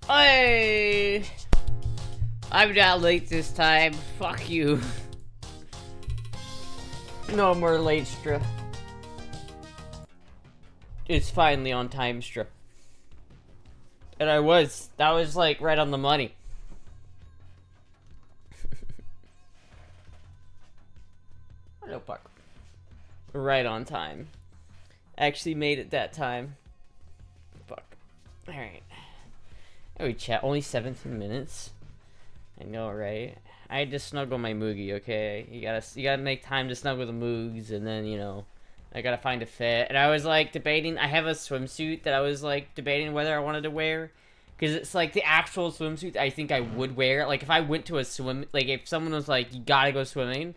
Hey! I'm not late this time. Fuck you. No more late strip. It's finally on time strip. And that was like right on the money. No fuck. Right on time. Actually made it that time. Fuck. Alright. Oh, chat, only 17 minutes? I know, right? I had to snuggle my Moogie, okay? You gotta make time to snuggle the Moogs, and then, you know, I gotta find a fit. And I was, like, debating, I have a swimsuit that I was, like, debating whether I wanted to wear. Because it's, like, the actual swimsuit I think I would wear. Like, if I went to a swim, like, if someone was like, you gotta go swimming,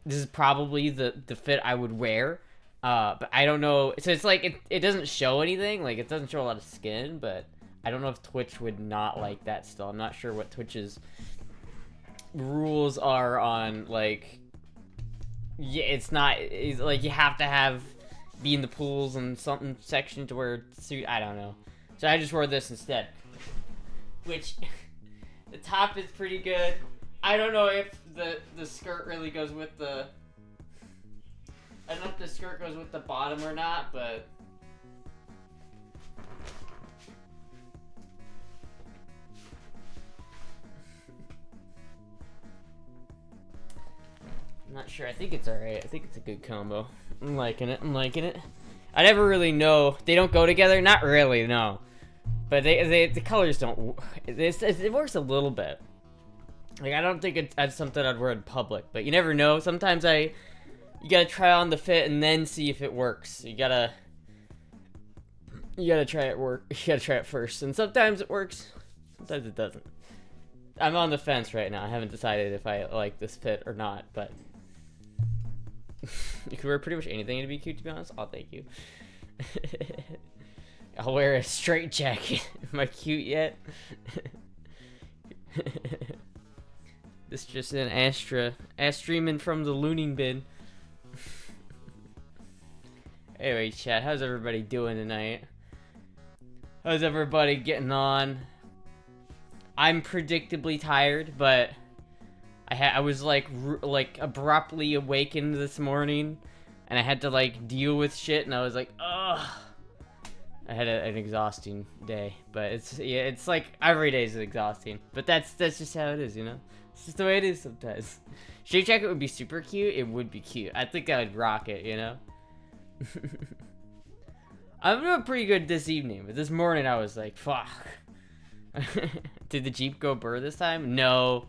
this is probably the fit I would wear. But I don't know. So it's, like, it doesn't show anything. Like, it doesn't show a lot of skin, but I don't know if Twitch would not like that still. I'm not sure what Twitch's rules are on, like, yeah, it's like you have to be in the pools and something section to wear a suit. I don't know. So I just wore this instead, which the top is pretty good. I don't know if the skirt really goes with the, I don't know if the skirt goes with the bottom or not, but I'm not sure. I think it's alright. I think it's a good combo. I'm liking it. I never really know. They don't go together? Not really, no. But the colors don't. It works a little bit. Like, I don't think it's something I'd wear in public, but you never know. Sometimes you gotta try on the fit and then see if it works. You gotta try it You gotta try it first. And sometimes it works, sometimes it doesn't. I'm on the fence right now. I haven't decided if I like this fit or not, but you can wear pretty much anything to be cute, to be honest. Oh, thank you. I'll wear a straight jacket. Am I cute yet? This just an Astra streaming from the looning bin. Anyway, chat, how's everybody doing tonight? How's everybody getting on? I'm predictably tired, but I was like abruptly awakened this morning, and I had to like deal with shit, and I was like, ugh. I had an exhausting day, but it's like every day is exhausting. But that's just how it is, you know. It's just the way it is sometimes. Straight jacket would be super cute. It would be cute. I think I would rock it, you know. I'm doing pretty good this evening, but this morning I was like, fuck. Did the Jeep go burr this time? No.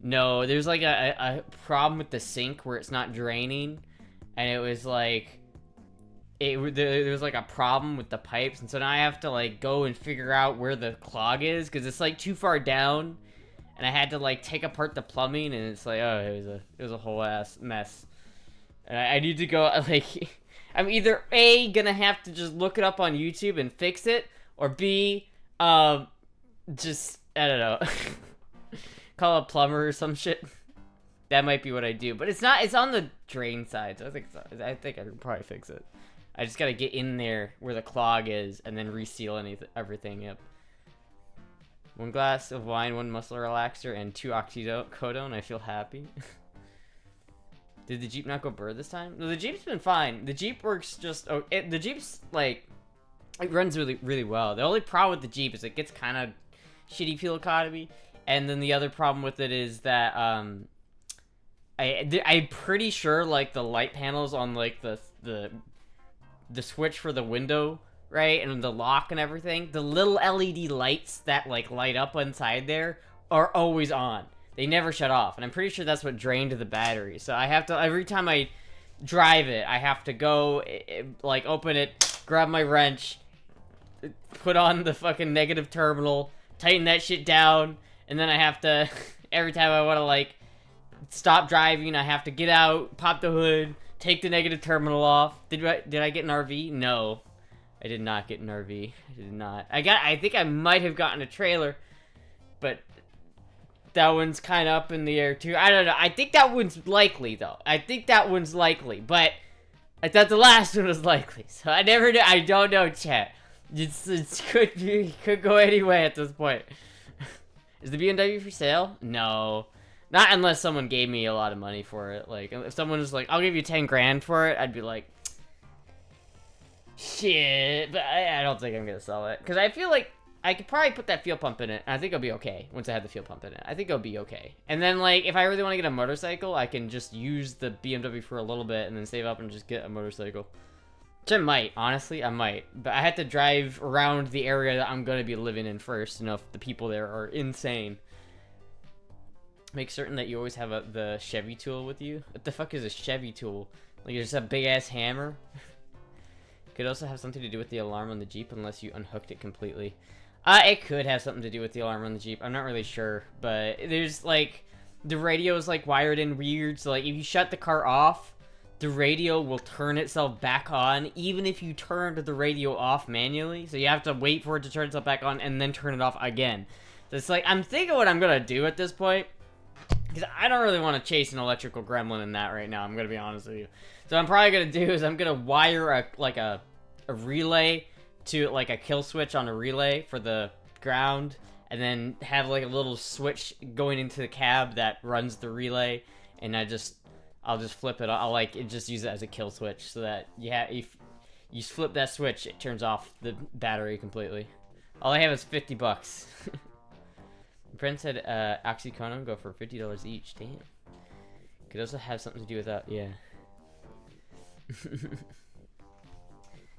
There's like a problem with the sink where it's not draining, and it was like there was like a problem with the pipes, and so now I have to like go and figure out where the clog is because it's like too far down, and I had to like take apart the plumbing, and it's like, oh, it was a whole ass mess. And I need to go, like, I'm either A, gonna have to just look it up on YouTube and fix it, or B, just, I don't know, call a plumber or some shit. That might be what I do, but it's on the drain side, so I think I can probably fix it. I just gotta get in there where the clog is and then reseal everything. Yep. 1 glass of wine, 1 muscle relaxer, and 2 oxycodone. I feel happy. Did the Jeep not go burr this time? No, the Jeep's been fine. The Jeep works just... Oh, the Jeep's, like... It runs really, really well. The only problem with the Jeep is it gets kind of shitty fuel economy. And then the other problem with it is that, I'm pretty sure, like, the light panels on, like, the switch for the window, right, and the lock and everything, the little LED lights that like light up inside there are always on. They never shut off, and I'm pretty sure that's what drained the battery. So I have to, every time I drive it, I have to go like open it, grab my wrench, put on the fucking negative terminal, tighten that shit down, and then I have to every time I want to like stop driving, I have to get out, pop the hood, take the negative terminal off. Did I get an RV? No. I did not get an RV. I did not. I think I might have gotten a trailer, but that one's kind of up in the air too. I don't know. I think that one's likely though. I think that one's likely, but I thought the last one was likely. So I never know. I don't know, chat. It could go any way at this point. Is the BMW for sale? No. Not unless someone gave me a lot of money for it. Like, if someone was like, I'll give you 10 grand for it, I'd be like, shit. But I don't think I'm gonna sell it. Because I feel like I could probably put that fuel pump in it, and I think it'll be okay once I have the fuel pump in it. I think it'll be okay. And then, like, if I really want to get a motorcycle, I can just use the BMW for a little bit and then save up and just get a motorcycle. Which I might, honestly, I might. But I have to drive around the area that I'm going to be living in first to know if the people there are insane. Make certain that you always have the Chevy tool with you. What the fuck is a Chevy tool? Like, just a big-ass hammer? Could also have something to do with the alarm on the Jeep unless you unhooked it completely. It could have something to do with the alarm on the Jeep. I'm not really sure. But there's, like, the radio is, like, wired in weird. So, like, if you shut the car off, the radio will turn itself back on, even if you turned the radio off manually. So you have to wait for it to turn itself back on and then turn it off again. So it's like, I'm thinking what I'm going to do at this point. Because I don't really want to chase an electrical gremlin in that right now, I'm going to be honest with you. So what I'm probably going to do is I'm going to wire a relay to, like, a kill switch on a relay for the ground. And then have, like, a little switch going into the cab that runs the relay. And I'll just flip it. I'll just use it as a kill switch so that if you flip that switch, it turns off the battery completely. All I have is $50. My friend said oxycontin go for $50 each. Damn. Could also have something to do with that. Yeah.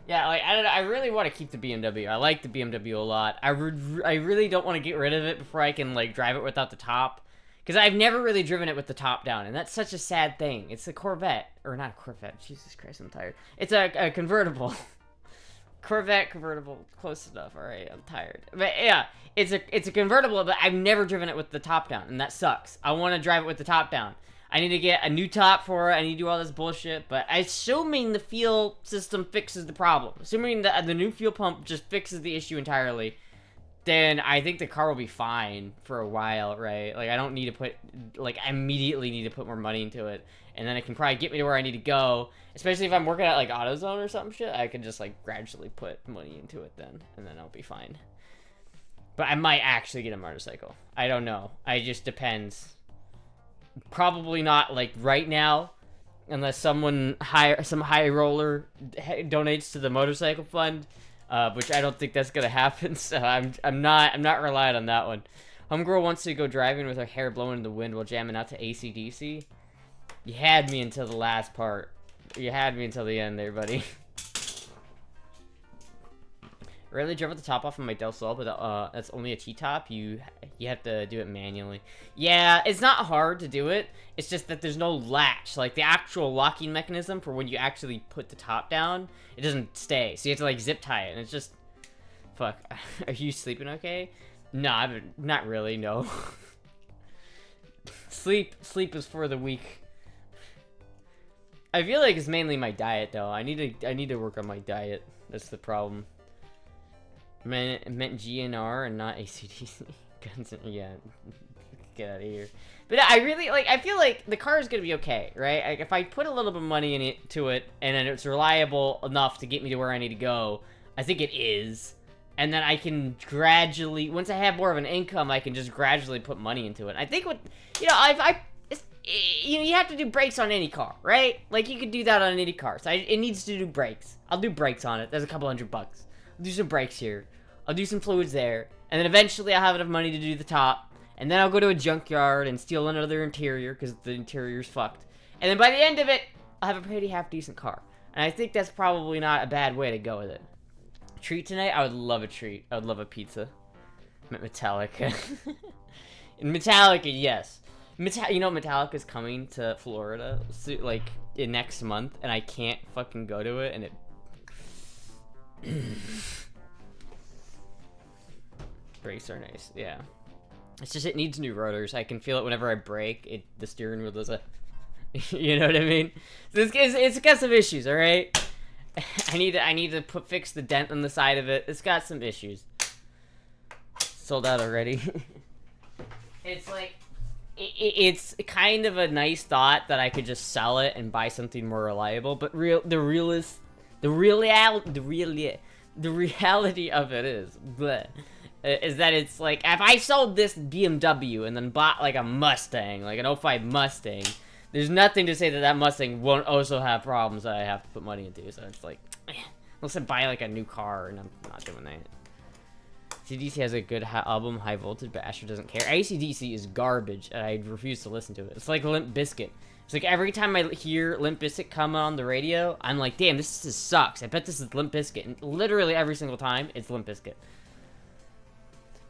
Yeah, like, I don't know, I really want to keep the BMW. I like the BMW a lot. I really don't want to get rid of it before I can, like, drive it without the top. Because I've never really driven it with the top down, and that's such a sad thing. It's a Corvette. Or not a Corvette. Jesus Christ, I'm tired. It's a convertible. Corvette convertible. Close enough. Alright, I'm tired. But yeah, it's a convertible, but I've never driven it with the top down, and that sucks. I want to drive it with the top down. I need to get a new top for it. I need to do all this bullshit, but assuming the fuel system fixes the problem, assuming that the new fuel pump just fixes the issue entirely, then I think the car will be fine for a while, right? Like, I don't need to put, like, I immediately need to put more money into it. And then it can probably get me to where I need to go. Especially if I'm working at, like, AutoZone or some shit. I can just, like, gradually put money into it then. And then I'll be fine. But I might actually get a motorcycle. I don't know. It just depends. Probably not, like, right now. Unless some high roller donates to the motorcycle fund. Which I don't think that's gonna happen, so I'm not relying on that one. Homegirl wants to go driving with her hair blowing in the wind while jamming out to AC/DC. You had me until the last part. You had me until the end there, buddy. Rarely drove with the top off of my Del Sol, but that's only a T-top. You have to do it manually. Yeah, it's not hard to do it. It's just that there's no latch. Like, the actual locking mechanism for when you actually put the top down, it doesn't stay. So you have to, like, zip tie it, and it's just... Fuck. Are you sleeping okay? Nah, not really, no. Sleep is for the weak. I feel like it's mainly my diet, though. I need to work on my diet. That's the problem. I meant GNR and not ACDC. Yeah, get out of here. But I really, like, I feel like the car is going to be okay, right? Like, if I put a little bit of money into it, and then it's reliable enough to get me to where I need to go, I think it is. And then I can gradually, once I have more of an income, I can just gradually put money into it. I think what, you know, you have to do brakes on any car, right? Like, you could do that on any car. So it needs to do brakes. I'll do brakes on it. That's a couple $100. I'll do some brakes here. I'll do some fluids there. And then eventually I'll have enough money to do the top. And then I'll go to a junkyard and steal another interior because the interior's fucked. And then by the end of it, I'll have a pretty half-decent car. And I think that's probably not a bad way to go with it. Treat tonight? I would love a treat. I would love a pizza. Metallica. In Metallica, yes. You know Metallica's coming to Florida, like, in next month, and I can't fucking go to it, and it... Brakes are nice, yeah. It's just, it needs new rotors. I can feel it whenever I brake. The steering wheel does a... You know what I mean? So it's got some issues, alright? I need to fix the dent on the side of it. It's got some issues. Sold out already. It's like... It's kind of a nice thought that I could just sell it and buy something more reliable, but the the reality of it is, bleh, is that it's like, if I sold this BMW and then bought like a Mustang, like an '05 Mustang, there's nothing to say that that Mustang won't also have problems that I have to put money into. So it's like, unless I buy like a new car, and I'm not doing that. AC/DC has a good album, High Voltage, but Astra doesn't care. AC/DC is garbage, and I refuse to listen to it. It's like Limp Bizkit. It's like every time I hear Limp Bizkit come on the radio, I'm like, damn, this just sucks. I bet this is Limp Bizkit. And literally every single time, it's Limp Bizkit.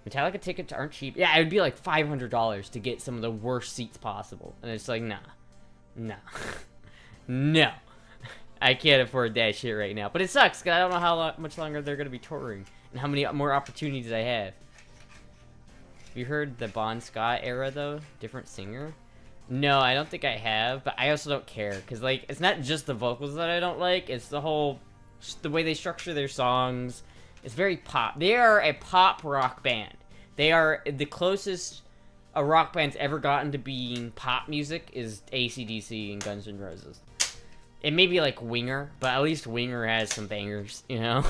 Metallica tickets aren't cheap. Yeah, it would be like $500 to get some of the worst seats possible. And it's like, nah. No. No. I can't afford that shit right now. But it sucks, because I don't know how much longer they're going to be touring. And how many more opportunities I have. Have you heard the Bon Scott era, though? Different singer? No, I don't think I have, but I also don't care, because, like, it's not just the vocals that I don't like, it's the whole, the way they structure their songs. It's very pop. They are a pop rock band. They are the closest a rock band's ever gotten to being pop music is AC/DC and Guns N' Roses. It may be like Winger, but at least Winger has some bangers, you know?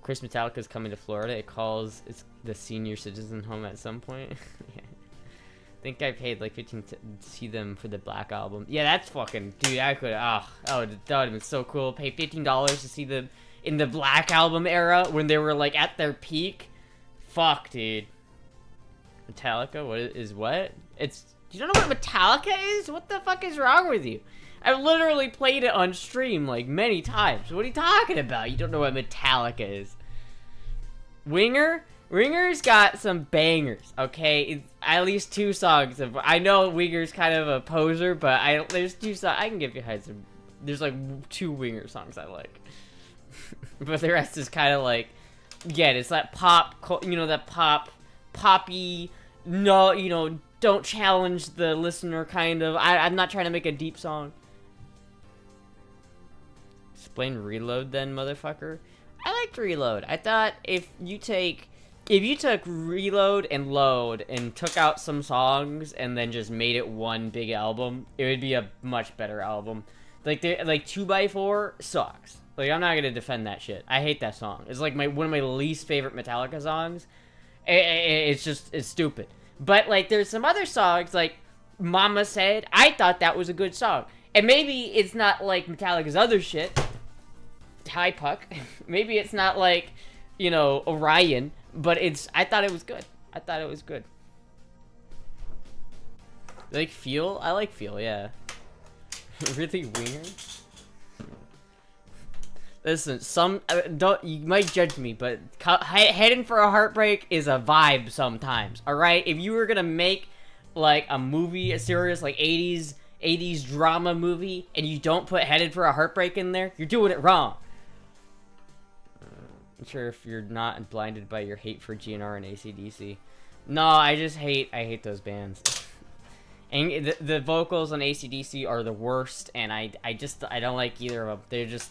Chris Metallica's coming to Florida. It calls it's the senior citizen home at some point. Yeah. I think I paid like 15 to see them for the Black album. Yeah, that's fucking, dude, I could, that would have been so cool. Pay $15 to see them in the Black album era when they were like at their peak. Fuck, dude. Metallica, what? It's, you don't know what Metallica is? What the fuck is wrong with you? I've literally played it on stream like many times. What are you talking about? You don't know what Metallica is. Winger's got some bangers, okay? It's at least 2 songs. I know Winger's kind of a poser, but there's 2 songs. I can give you heads. There's like 2 Winger songs I like. But the rest is kind of like, yeah, it's that pop, you know, that poppy, no, you know, don't challenge the listener kind of. I'm not trying to make a deep song. Explain Reload then, motherfucker. I liked Reload. I thought if you took Reload and Load and took out some songs and then just made it one big album, it would be a much better album. Like 2x4 sucks. Like, I'm not gonna defend that shit. I hate that song. It's like one of my least favorite Metallica songs. It's stupid. But like, there's some other songs like Mama Said. I thought that was a good song. And maybe it's not like Metallica's other shit. Hi, Puck. Maybe it's not like, you know, Orion, but I thought it was good. I thought it was good. Like Feel? I like Feel, yeah. Really weird. Listen, you might judge me, but Heading for a Heartbreak is a vibe sometimes, alright? If you were gonna make, like, a movie, a serious, like, 80s drama movie, and you don't put Headed for a Heartbreak in there, you're doing it wrong. I'm sure if you're not blinded by your hate for GNR and AC/DC. No, I hate those bands. And the vocals on AC/DC are the worst, and I don't like either of them. They're just,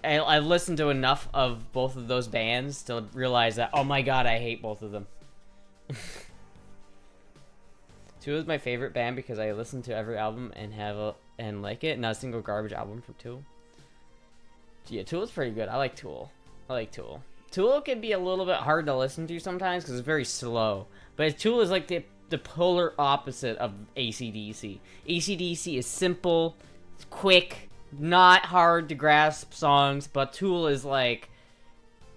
I've listened to enough of both of those bands to realize that, oh my god, I hate both of them. Tool is my favorite band because I listen to every album and like it. Not a single garbage album from Tool. Yeah, Tool is pretty good. I like Tool. Tool can be a little bit hard to listen to sometimes because it's very slow. But Tool is like the polar opposite of AC/DC. AC/DC is simple, it's quick, not hard to grasp songs, but Tool is like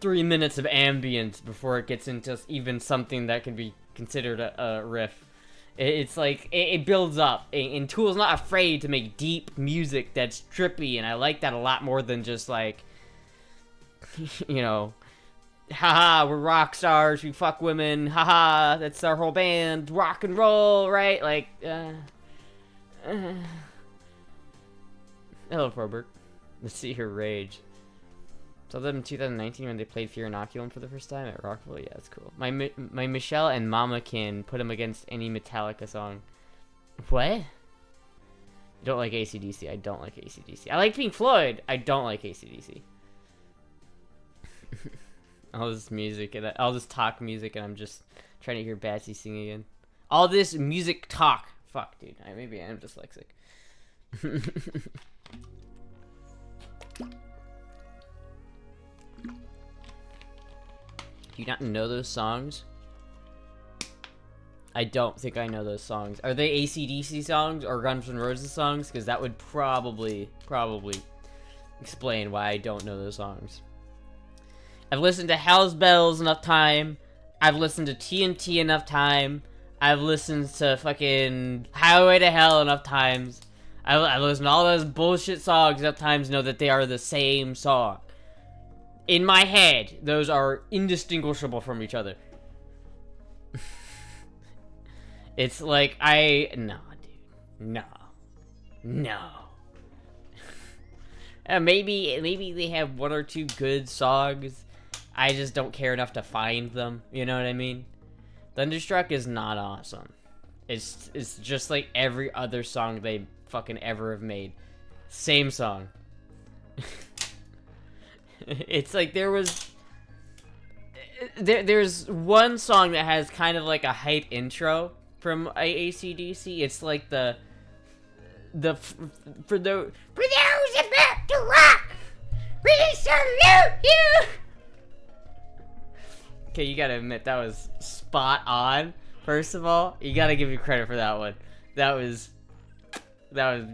3 minutes of ambience before it gets into even something that can be considered a riff. It's like, it builds up, and Tool's not afraid to make deep music that's trippy, and I like that a lot more than just like, you know, haha, we're rock stars, we fuck women, haha, that's our whole band, rock and roll, right? Like, hello, Probert. Let's see her rage. Saw them in 2019 when they played Fear Inoculum for the first time at Rockville. Yeah, that's cool. My Michelle and Mama can put them against any Metallica song. What? You don't like AC/DC. I don't like AC/DC. I like Pink Floyd. I don't like AC/DC. All this music and all this talk music, and I'm just trying to hear Batsy sing again. All this music talk. Fuck, dude. Maybe I am dyslexic. Do you not know those songs? I don't think I know those songs. Are they AC/DC songs or Guns N' Roses songs? Because that would probably explain why I don't know those songs. I've listened to Hell's Bells enough time. I've listened to TNT enough time. I've listened to fucking Highway to Hell enough times. I've listened to all those bullshit songs enough times to know that they are the same song. In my head, those are indistinguishable from each other. It's like, no, dude. No. Maybe they have one or two good songs. I just don't care enough to find them. You know what I mean? Thunderstruck is not awesome. It's just like every other song they fucking ever have made. Same song. It's like there's one song that has kind of like a hype intro from AC/DC. It's like for those about to rock, we salute you. Okay, you gotta admit that was spot on. First of all, you gotta give me credit for that one. That was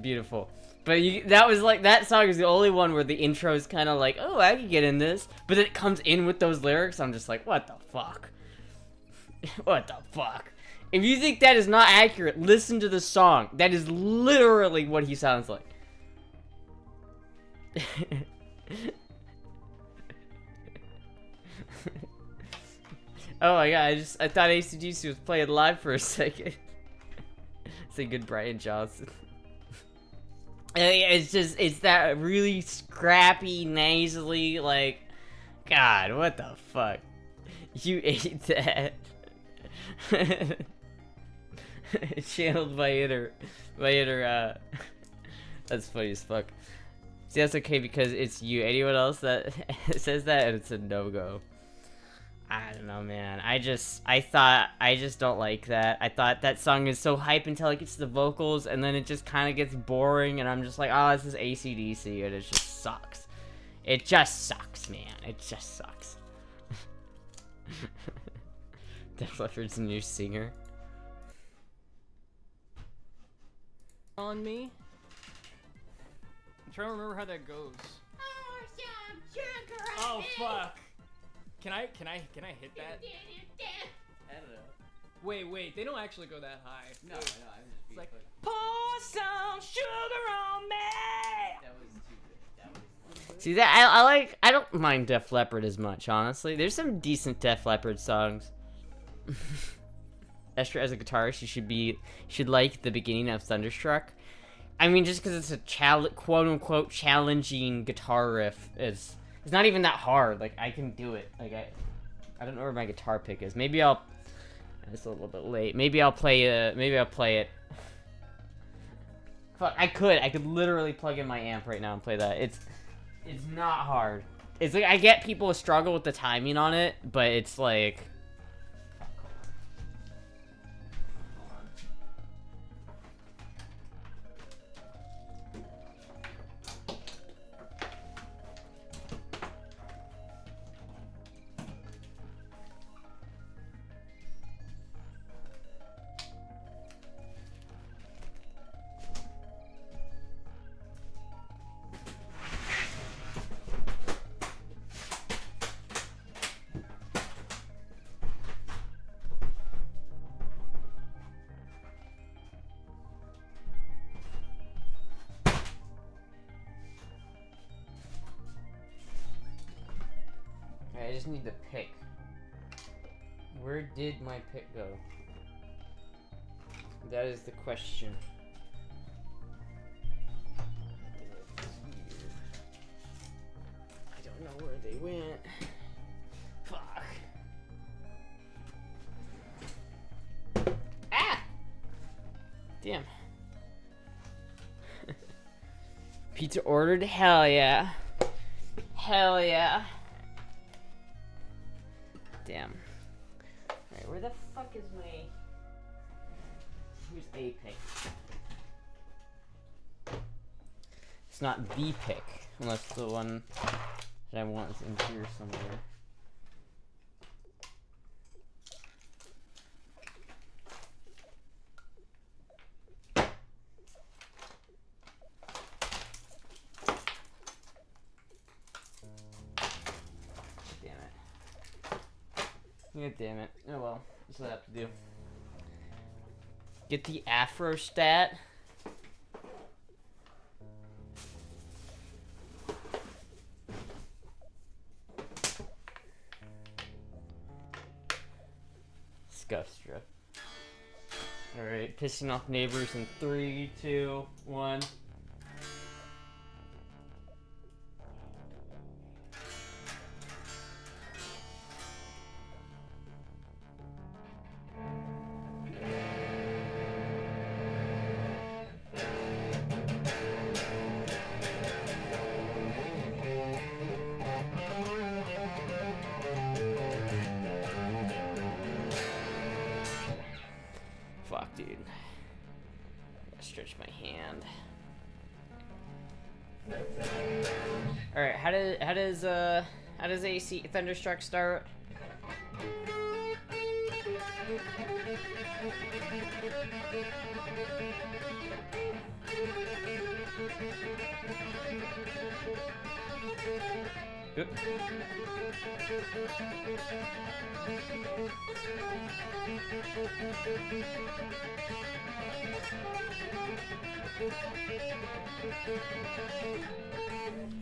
beautiful. But that song is the only one where the intro is kind of like, oh, I can get in this. But then it comes in with those lyrics. I'm just like, what the fuck? What the fuck? If you think that is not accurate, listen to the song. That is literally what he sounds like. Oh my god, I thought AC/DC was playing live for a second. Say good Brian Johnson. It's that really scrappy, nasally, like, God, what the fuck? You ate that. Channeled my inner, that's funny as fuck. See, that's okay because it's you. Anyone else that says that, and it's a no-go. I don't know, man. I just don't like that. I thought that song is so hype until it gets to the vocals, and then it just kind of gets boring, and I'm just like, oh, this is AC/DC, and it just sucks. It just sucks, man. It just sucks. Def Leppard's new singer. On me? I'm trying to remember how that goes. Oh, fuck. Can I hit that? I don't know. Wait, they don't actually go that high. No, I'm just being like, pour some sugar on me! That was too good. See, that, I don't mind Def Leppard as much, honestly. There's some decent Def Leppard songs. Astra, as a guitarist, you should like the beginning of Thunderstruck. I mean, just because it's a quote-unquote challenging guitar riff, it's not even that hard. Like, I can do it. Like, I don't know where my guitar pick is. Maybe it's a little bit late. Maybe I'll play it. Fuck, I could literally plug in my amp right now and play that. It's not hard. It's like, I get people struggle with the timing on it, but it's like... I just need the pick. Where did my pick go? That is the question. I don't know where they went. Fuck. Ah! Damn. Pizza ordered? Hell yeah. Hell yeah. Damn. Alright, where the fuck is my... Who's a pick? It's not the pick, unless the one that I want is in here somewhere. God damn it. Oh well. That's what I have to do. Get the Afro stat. Astra. Alright, pissing off neighbors in 3, 2, 1. Fuck, dude. I gotta stretch my hand. Alright, how does AC Thunderstruck start? Oop.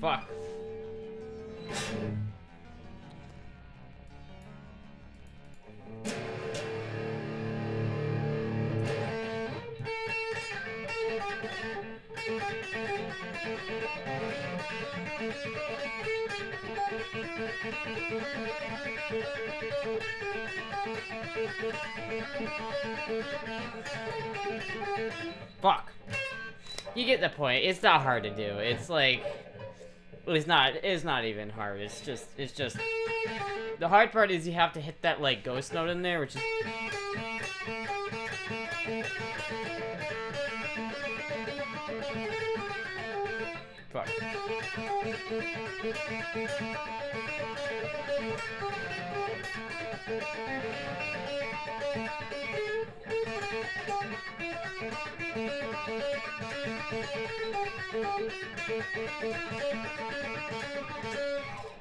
Fuck. Fuck. You get the point. It's not hard to do. It's like, it's not even hard. It's just the hard part is you have to hit that like ghost note in there, which is fuck.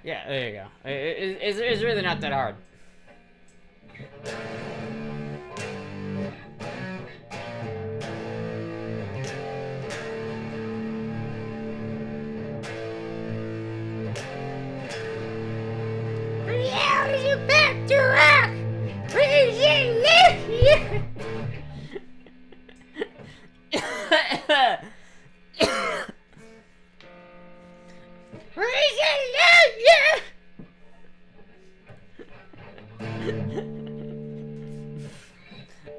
Yeah, there you go. It's really not that hard. How are you back to rock?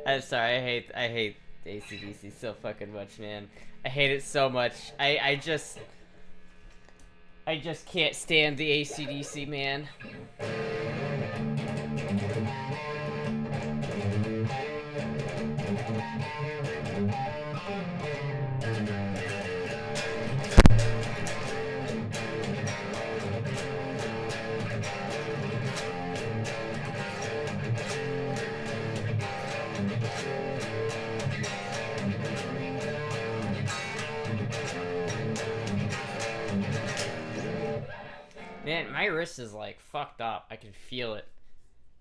I'm sorry, I hate AC/DC so fucking much, man. I hate it so much. I just can't stand the AC/DC, man. Man, my wrist is like fucked up. I can feel it.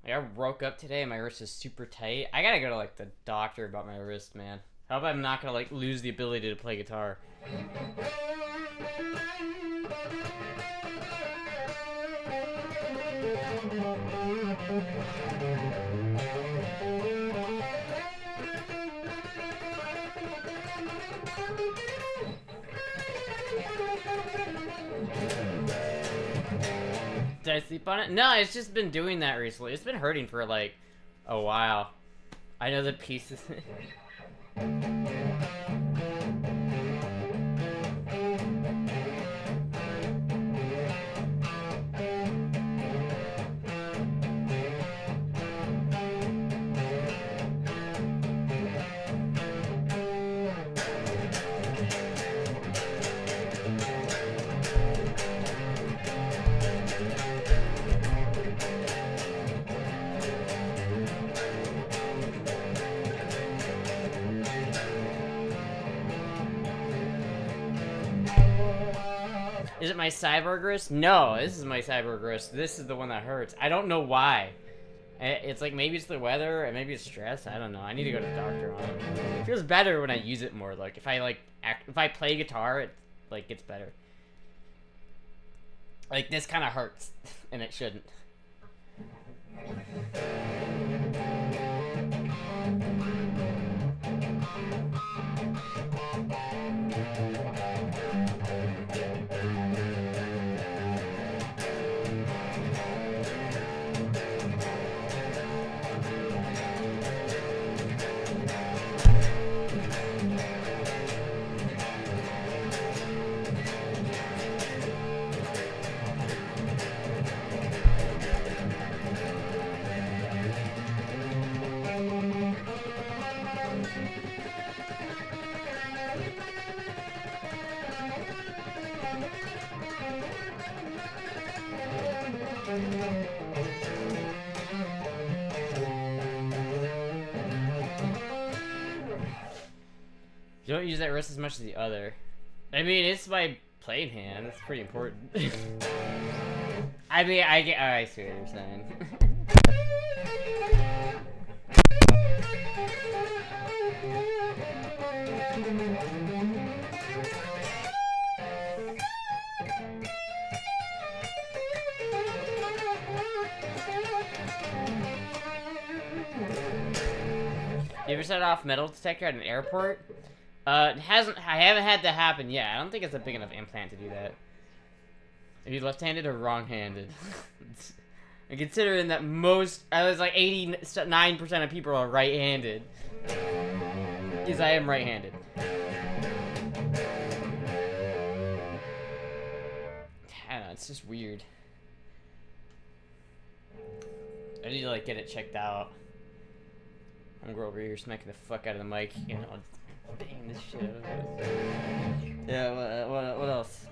Like I woke up today and my wrist is super tight. I gotta go to like the doctor about my wrist, man. I hope I'm not gonna like lose the ability to play guitar. Did I sleep on it? No, it's just been doing that recently. It's been hurting for like a while. I know the pieces. Is it my cyborg wrist? No, this is my cyborg wrist. This is the one that hurts. I don't know why. It's like maybe it's the weather, and maybe it's stress. I don't know. I need to go to the doctor on it. It feels better when I use it more. Like if I play guitar, it like gets better. Like this kind of hurts, and it shouldn't. You don't use that wrist as much as the other. I mean, it's my playing hand. That's pretty important. I mean, I see what you're saying. You ever set off metal detector at an airport? I haven't had that happen yet. I don't think it's a big enough implant to do that. Are you left-handed or wrong-handed? And considering that I was like 89% of people are right-handed. Yes, I am right-handed. I don't know, it's just weird. I need to like get it checked out. I'm gonna go over here smacking the fuck out of the mic, you know. Bang this shit over. Yeah, what else?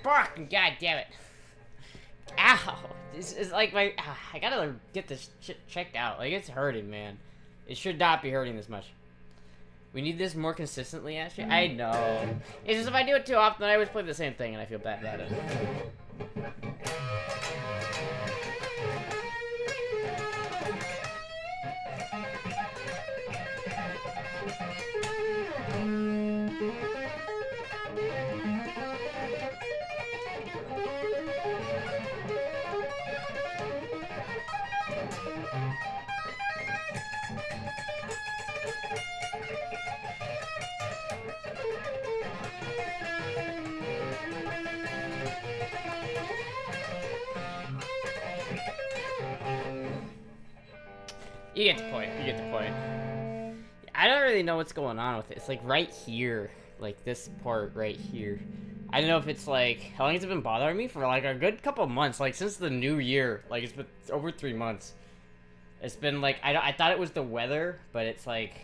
Fucking god damn it. Ow. This is like my... I gotta get this shit checked out. Like, it's hurting, man. It should not be hurting this much. We need this more consistently, Astra. I know. It's just if I do it too often, I always play the same thing and I feel bad about it. You get the point. You get the point. I don't really know what's going on with it. It's like right here. Like this part right here. I don't know if it's like... How long has it been bothering me? For like a good couple of months. Like since the new year. Like it's been over 3 months. It's been like... I thought it was the weather. But it's like...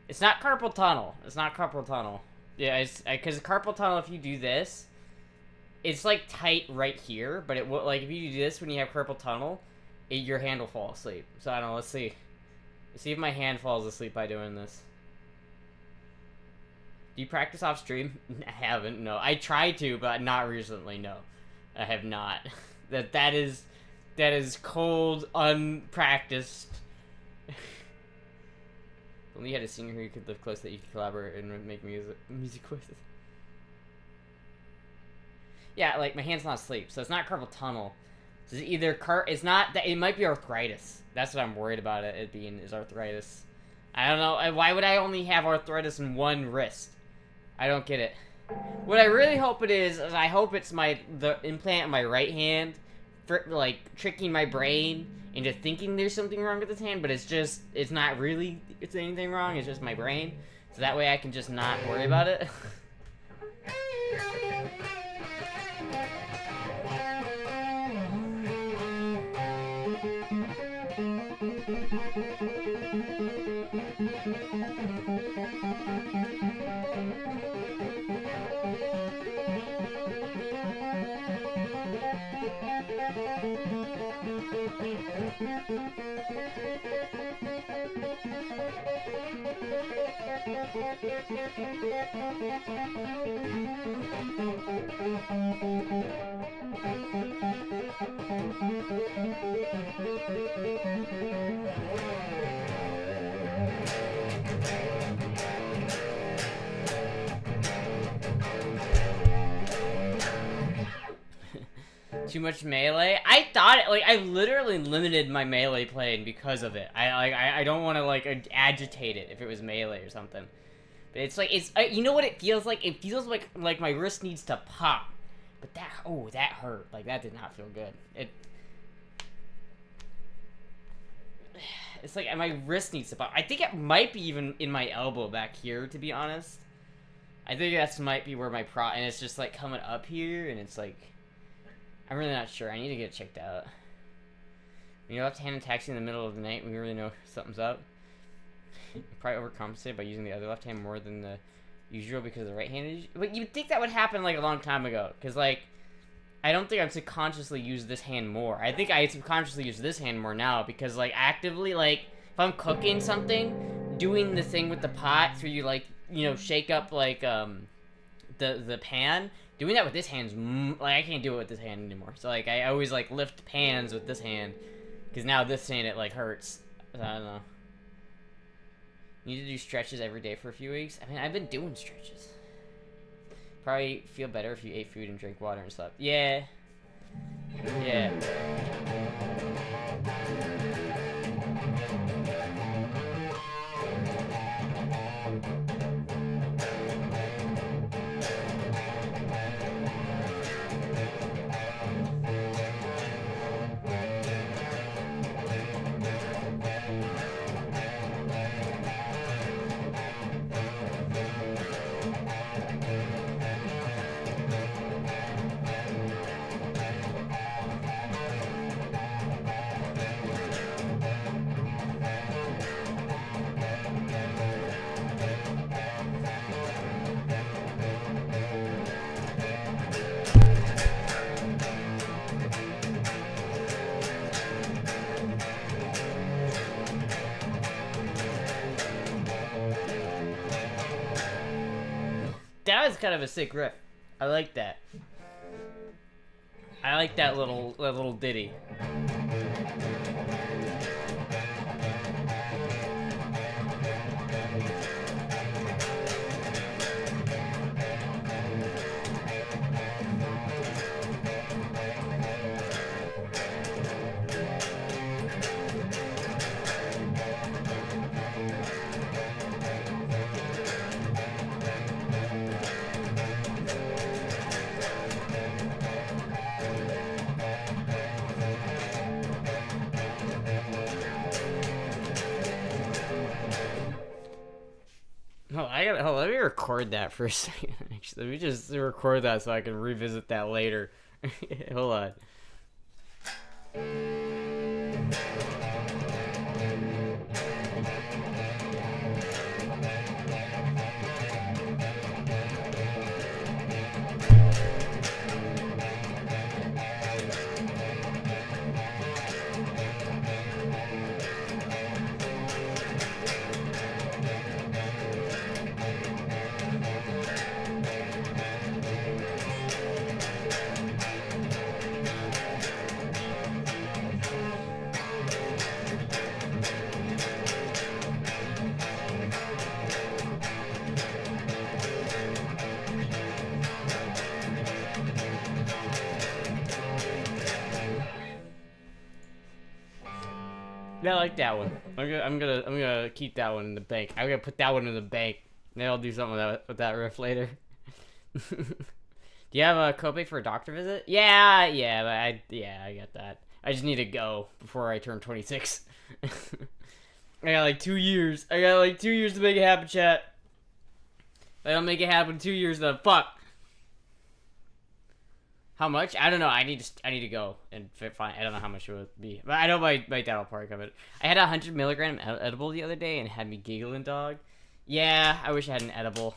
It's not carpal tunnel. It's not carpal tunnel. Yeah, it's... Because carpal tunnel, if you do this... It's like tight right here, but it will like if you do this when you have carpal tunnel, your hand will fall asleep. So I don't know. Let's see. Let's see if my hand falls asleep by doing this. Do you practice off stream? I haven't. No, I tried to, but not recently. No, I have not. That is cold, unpracticed. Only you had a singer who you could live close that you could collaborate and make music with. Yeah, like my hand's not asleep, so it's not carpal tunnel. So it's either it's not that, it might be arthritis. That's what I'm worried about it being, is arthritis. I don't know. Why would I only have arthritis in one wrist? I don't get it. What I really hope it is I hope it's the implant in my right hand, for like tricking my brain into thinking there's something wrong with this hand, but it's not really anything wrong. It's just my brain, so that way I can just not worry about it. Too much melee? I thought it, like, I literally limited my melee playing because of it. I don't want to, like, agitate it if it was melee or something. But it's like, you know what it feels like? It feels like my wrist needs to pop. But that hurt. Like, that did not feel good. It's like my wrist needs to pop. I think it might be even in my elbow back here, to be honest. I think that might be where my and it's just, like, coming up here, and it's like, I'm really not sure. I need to get it checked out. When your left hand attacks you in the middle of the night, we really know something's up. You probably overcompensate by using the other left hand more than the usual because the right hand is... But you'd think that would happen, like, a long time ago. Because, like, I don't think I've subconsciously used this hand more. I think I subconsciously use this hand more now because, like, actively, like, if I'm cooking something, doing the thing with the pot where you, like, you know, shake up, like, the pan... Doing that with this hand's, like, I can't do it with this hand anymore. So, like, I always, like, lift pans with this hand. Because now this hand, it, like, hurts. So, I don't know. You need to do stretches every day for a few weeks? I mean, I've been doing stretches. Probably feel better if you ate food and drank water and slept. Yeah. Yeah. That was kind of a sick riff. I like that. I like that little ditty. Let me record that for a second. Actually, let me just record that so I can revisit that later. Hold on. I like that one. I'm gonna keep that one in the bank. I'm gonna put that one in the bank. Maybe I'll do something with that riff later. Do you have a copay for a doctor visit? Yeah, I get that. I just need to go before I turn 26. I got like 2 years. I got like 2 years to make it happen, chat. If I don't make it happen in 2 years, then fuck. How much? I don't know. I need to go and find. I don't know how much it would be, but I know my dad will probably cover it. I had a 100 milligram edible the other day and it had me giggling, dog. Yeah, I wish I had an edible.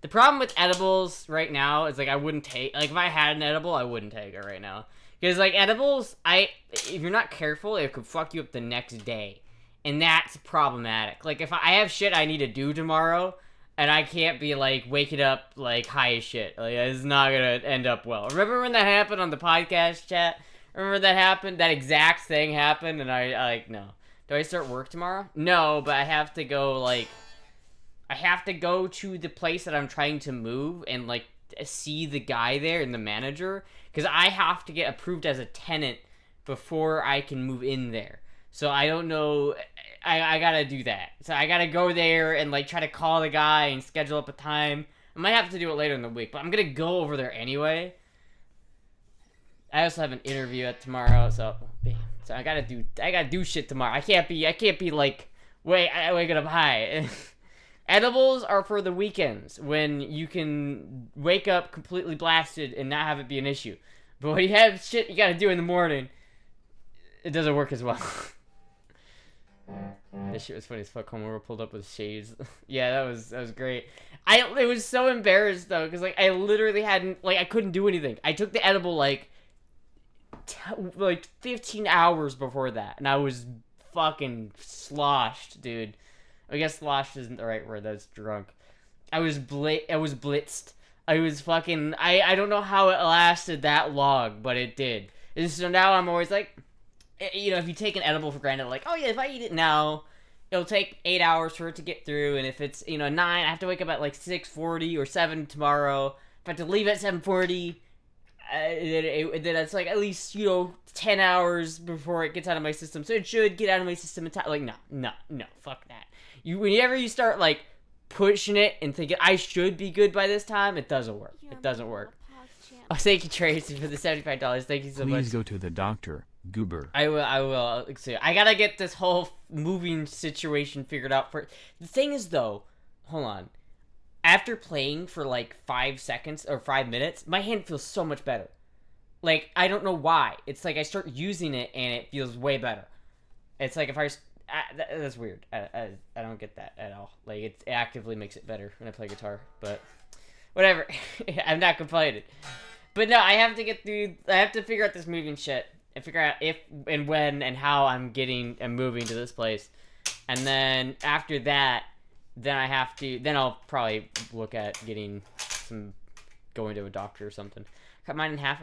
The problem with edibles right now is like I wouldn't take. Like if I had an edible, I wouldn't take it right now because like edibles, if you're not careful, it could fuck you up the next day, and that's problematic. Like if I have shit I need to do tomorrow. And I can't be, like, waking up, like, high as shit. Like, it's not gonna end up well. Remember when that happened on the podcast, chat? Remember that happened? That exact thing happened, and I like, no. Do I start work tomorrow? No, but I have to go, like... I have to go to the place that I'm trying to move and, like, see the guy there and the manager. Because I have to get approved as a tenant before I can move in there. So I don't know... I gotta do that. So I gotta go there and, like, try to call the guy and schedule up a time. I might have to do it later in the week, but I'm gonna go over there anyway. I also have an interview at tomorrow, so I gotta do shit tomorrow. I can't be like, waking up high. Edibles are for the weekends when you can wake up completely blasted and not have it be an issue. But when you have shit you gotta do in the morning, it doesn't work as well. This shit was funny as fuck. Homer pulled up with shades. Yeah, that was great. It was so embarrassed though, because like I literally hadn't I couldn't do anything. I took the edible like 15 hours before that, and I was fucking sloshed, dude. I guess sloshed isn't the right word. That's drunk. I was blitzed. I was fucking. I don't know how it lasted that long, but it did. And so now I'm always like. You know, if you take an edible for granted, like, oh yeah, if I eat it now, it'll take 8 hours for it to get through, and if it's, 9, I have to wake up at like 6:40 or 7 tomorrow. If I have to leave at 7:40, then it's like at least, 10 hours before it gets out of my system, so it should get out of my system in time. Like, no, fuck that. Whenever you start, like, pushing it and thinking, I should be good by this time, it doesn't work. It doesn't work. Oh, thank you, Tracy, for the $75. Thank you so much. Please go to the doctor, Goober. I will. See, I gotta get this whole moving situation figured out. The thing is, though, hold on. After playing for like 5 seconds or 5 minutes, my hand feels so much better. Like, I don't know why. It's like I start using it and it feels way better. It's like if that's weird. I don't get that at all. Like, it actively makes it better when I play guitar. But whatever. I'm not complaining. But no, I have to figure out this moving shit and figure out if and when and how I'm moving to this place. And then after that, then I'll probably look at going to a doctor or something. Cut mine in half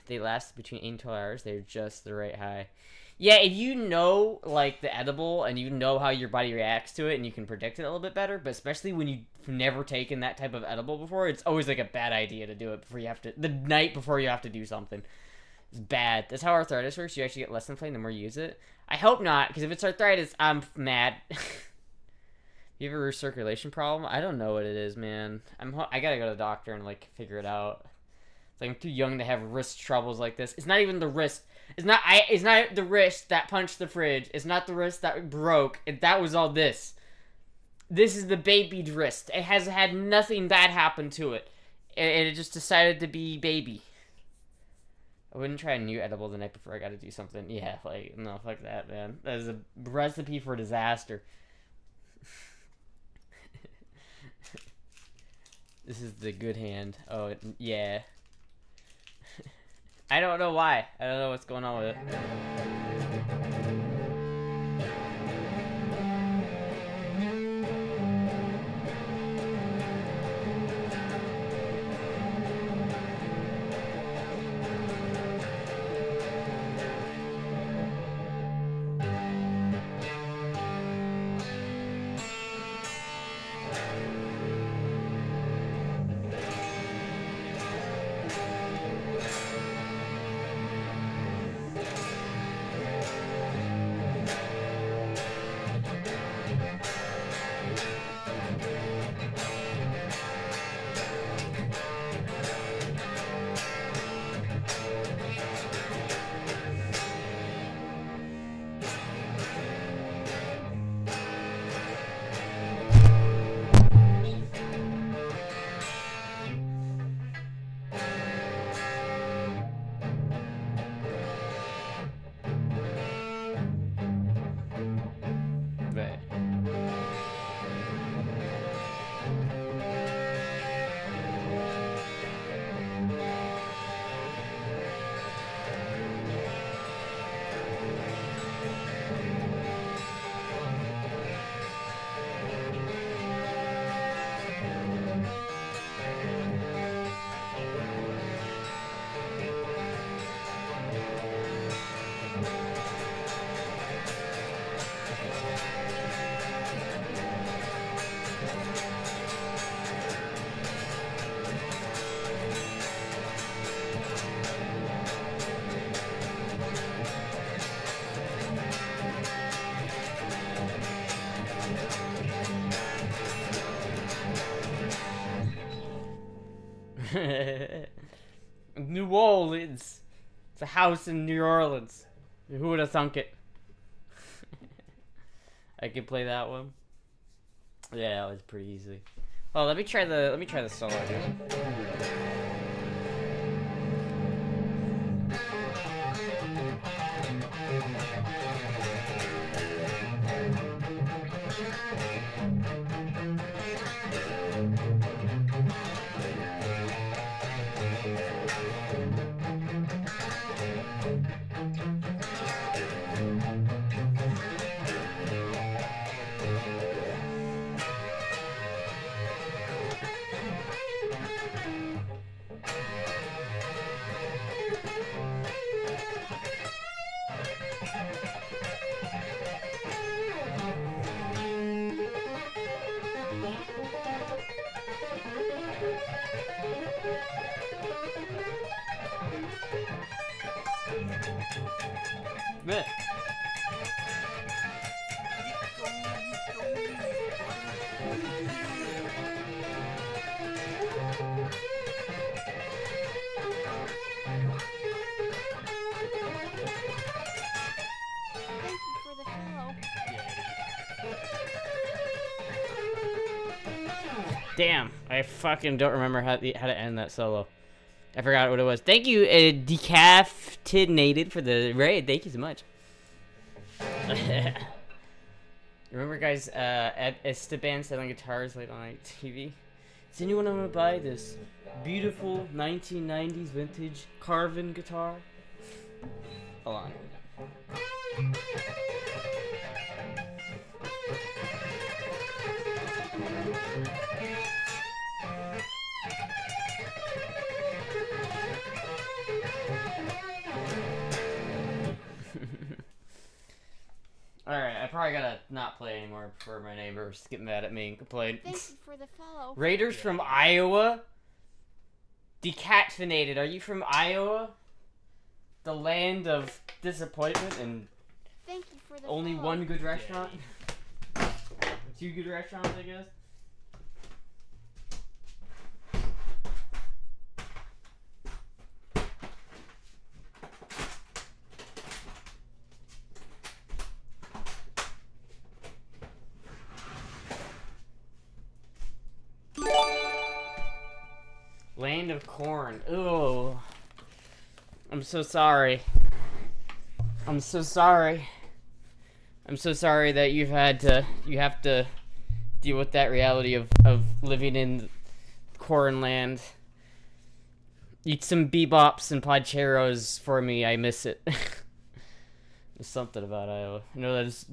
they last between 8 and 12 hours. They're just the right high. Yeah, if you know, like, the edible and you know how your body reacts to it and you can predict it a little bit better, but especially when you've never taken that type of edible before, it's always, like, a bad idea to do it the night before you have to do something. It's bad. That's how arthritis works. You actually get less inflamed the more you use it. I hope not, because if it's arthritis, I'm mad. You have a recirculation problem? I don't know what it is, man. I gotta go to the doctor and, like, figure it out. It's like I'm too young to have wrist troubles like this. It's not even the wrist. It's not the wrist that punched the fridge. It's not the wrist that broke. That was all this. This is the baby's wrist. It has had nothing bad happen to it. And it just decided to be baby. I wouldn't try a new edible the night before I gotta do something. Yeah, like, no, fuck that, man. That is a recipe for disaster. This is the good hand. Oh, yeah. I don't know why. I don't know what's going on with it. New Orleans. It's a house in New Orleans. Who would have thunk it? I could play that one. Yeah, that was pretty easy. Oh, let me try the solo, dude. Bleh. For the follow. Damn, I fucking don't remember how to end that solo. I forgot what it was. Thank you, Decaffeinated, for the raid. Thank you so much. Remember, guys, at Esteban selling guitars late on night TV? Does anyone want to buy this beautiful 1990s vintage Carvin guitar? Hold on. Alright, I probably gotta not play anymore before my neighbors get mad at me and complain. Thank you for the follow. Raiders from Iowa? Decaffeinated, are you from Iowa? The land of disappointment and Thank you for the only follow. one good restaurant? Two good restaurants, I guess? Land of corn. Ooh. I'm so sorry. I'm so sorry. I'm so sorry that you have to deal with that reality of living in corn land. Eat some bebops and podcheros for me. I miss it. There's something about Iowa. I know that it's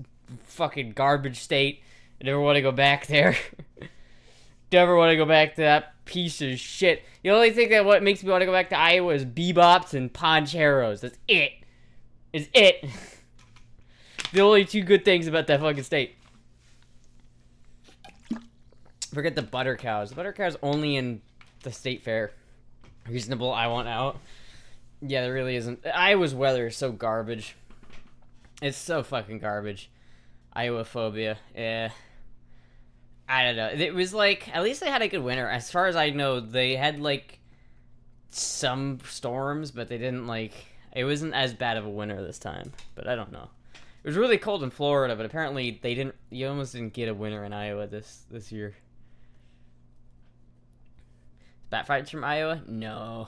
fucking garbage state. I never want to go back there. Never want to go back to that piece of shit. The only thing that what makes me want to go back to Iowa is bebops and poncheros. That's it. Is it. The only two good things about that fucking state. Forget the butter cows. The butter cows only in the state fair. Reasonable, I want out. Yeah, there really isn't. Iowa's weather is so garbage. It's so fucking garbage. Iowa phobia. Yeah. I don't know. It was like, at least they had a good winter. As far as I know, they had like some storms, but they didn't like, it wasn't as bad of a winter this time. But I don't know. It was really cold in Florida, but apparently they didn't, you almost didn't get a winter in Iowa this year. Batfight's from Iowa? No.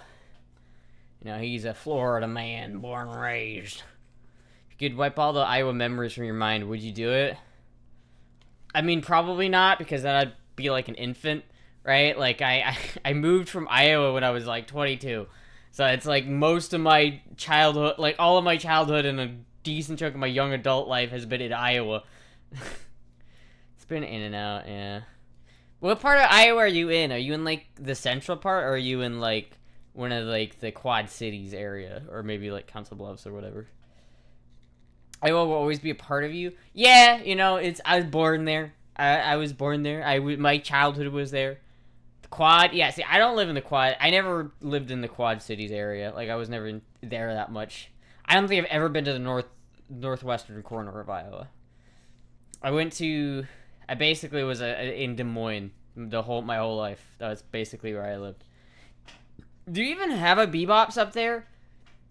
You know, he's a Florida man, born and raised. If you could wipe all the Iowa memories from your mind, would you do it? I mean, probably not, because then I'd be like an infant, right? Like, I moved from Iowa when I was like 22. So it's like most of my childhood, like all of my childhood and a decent chunk of my young adult life has been in Iowa. It's been in and out, yeah. What part of Iowa are you in? Are you in like the central part, or are you in like one of like the Quad Cities area, or maybe like Council Bluffs or whatever? Iowa will always be a part of you. Yeah, you know, I was born there. I was born there. My childhood was there. The Quad, yeah. See, I don't live in the Quad. I never lived in the Quad Cities area. Like I was never there that much. I don't think I've ever been to the northwestern corner of Iowa. I basically was in Des Moines my whole life. That's basically where I lived. Do you even have a Bebops up there?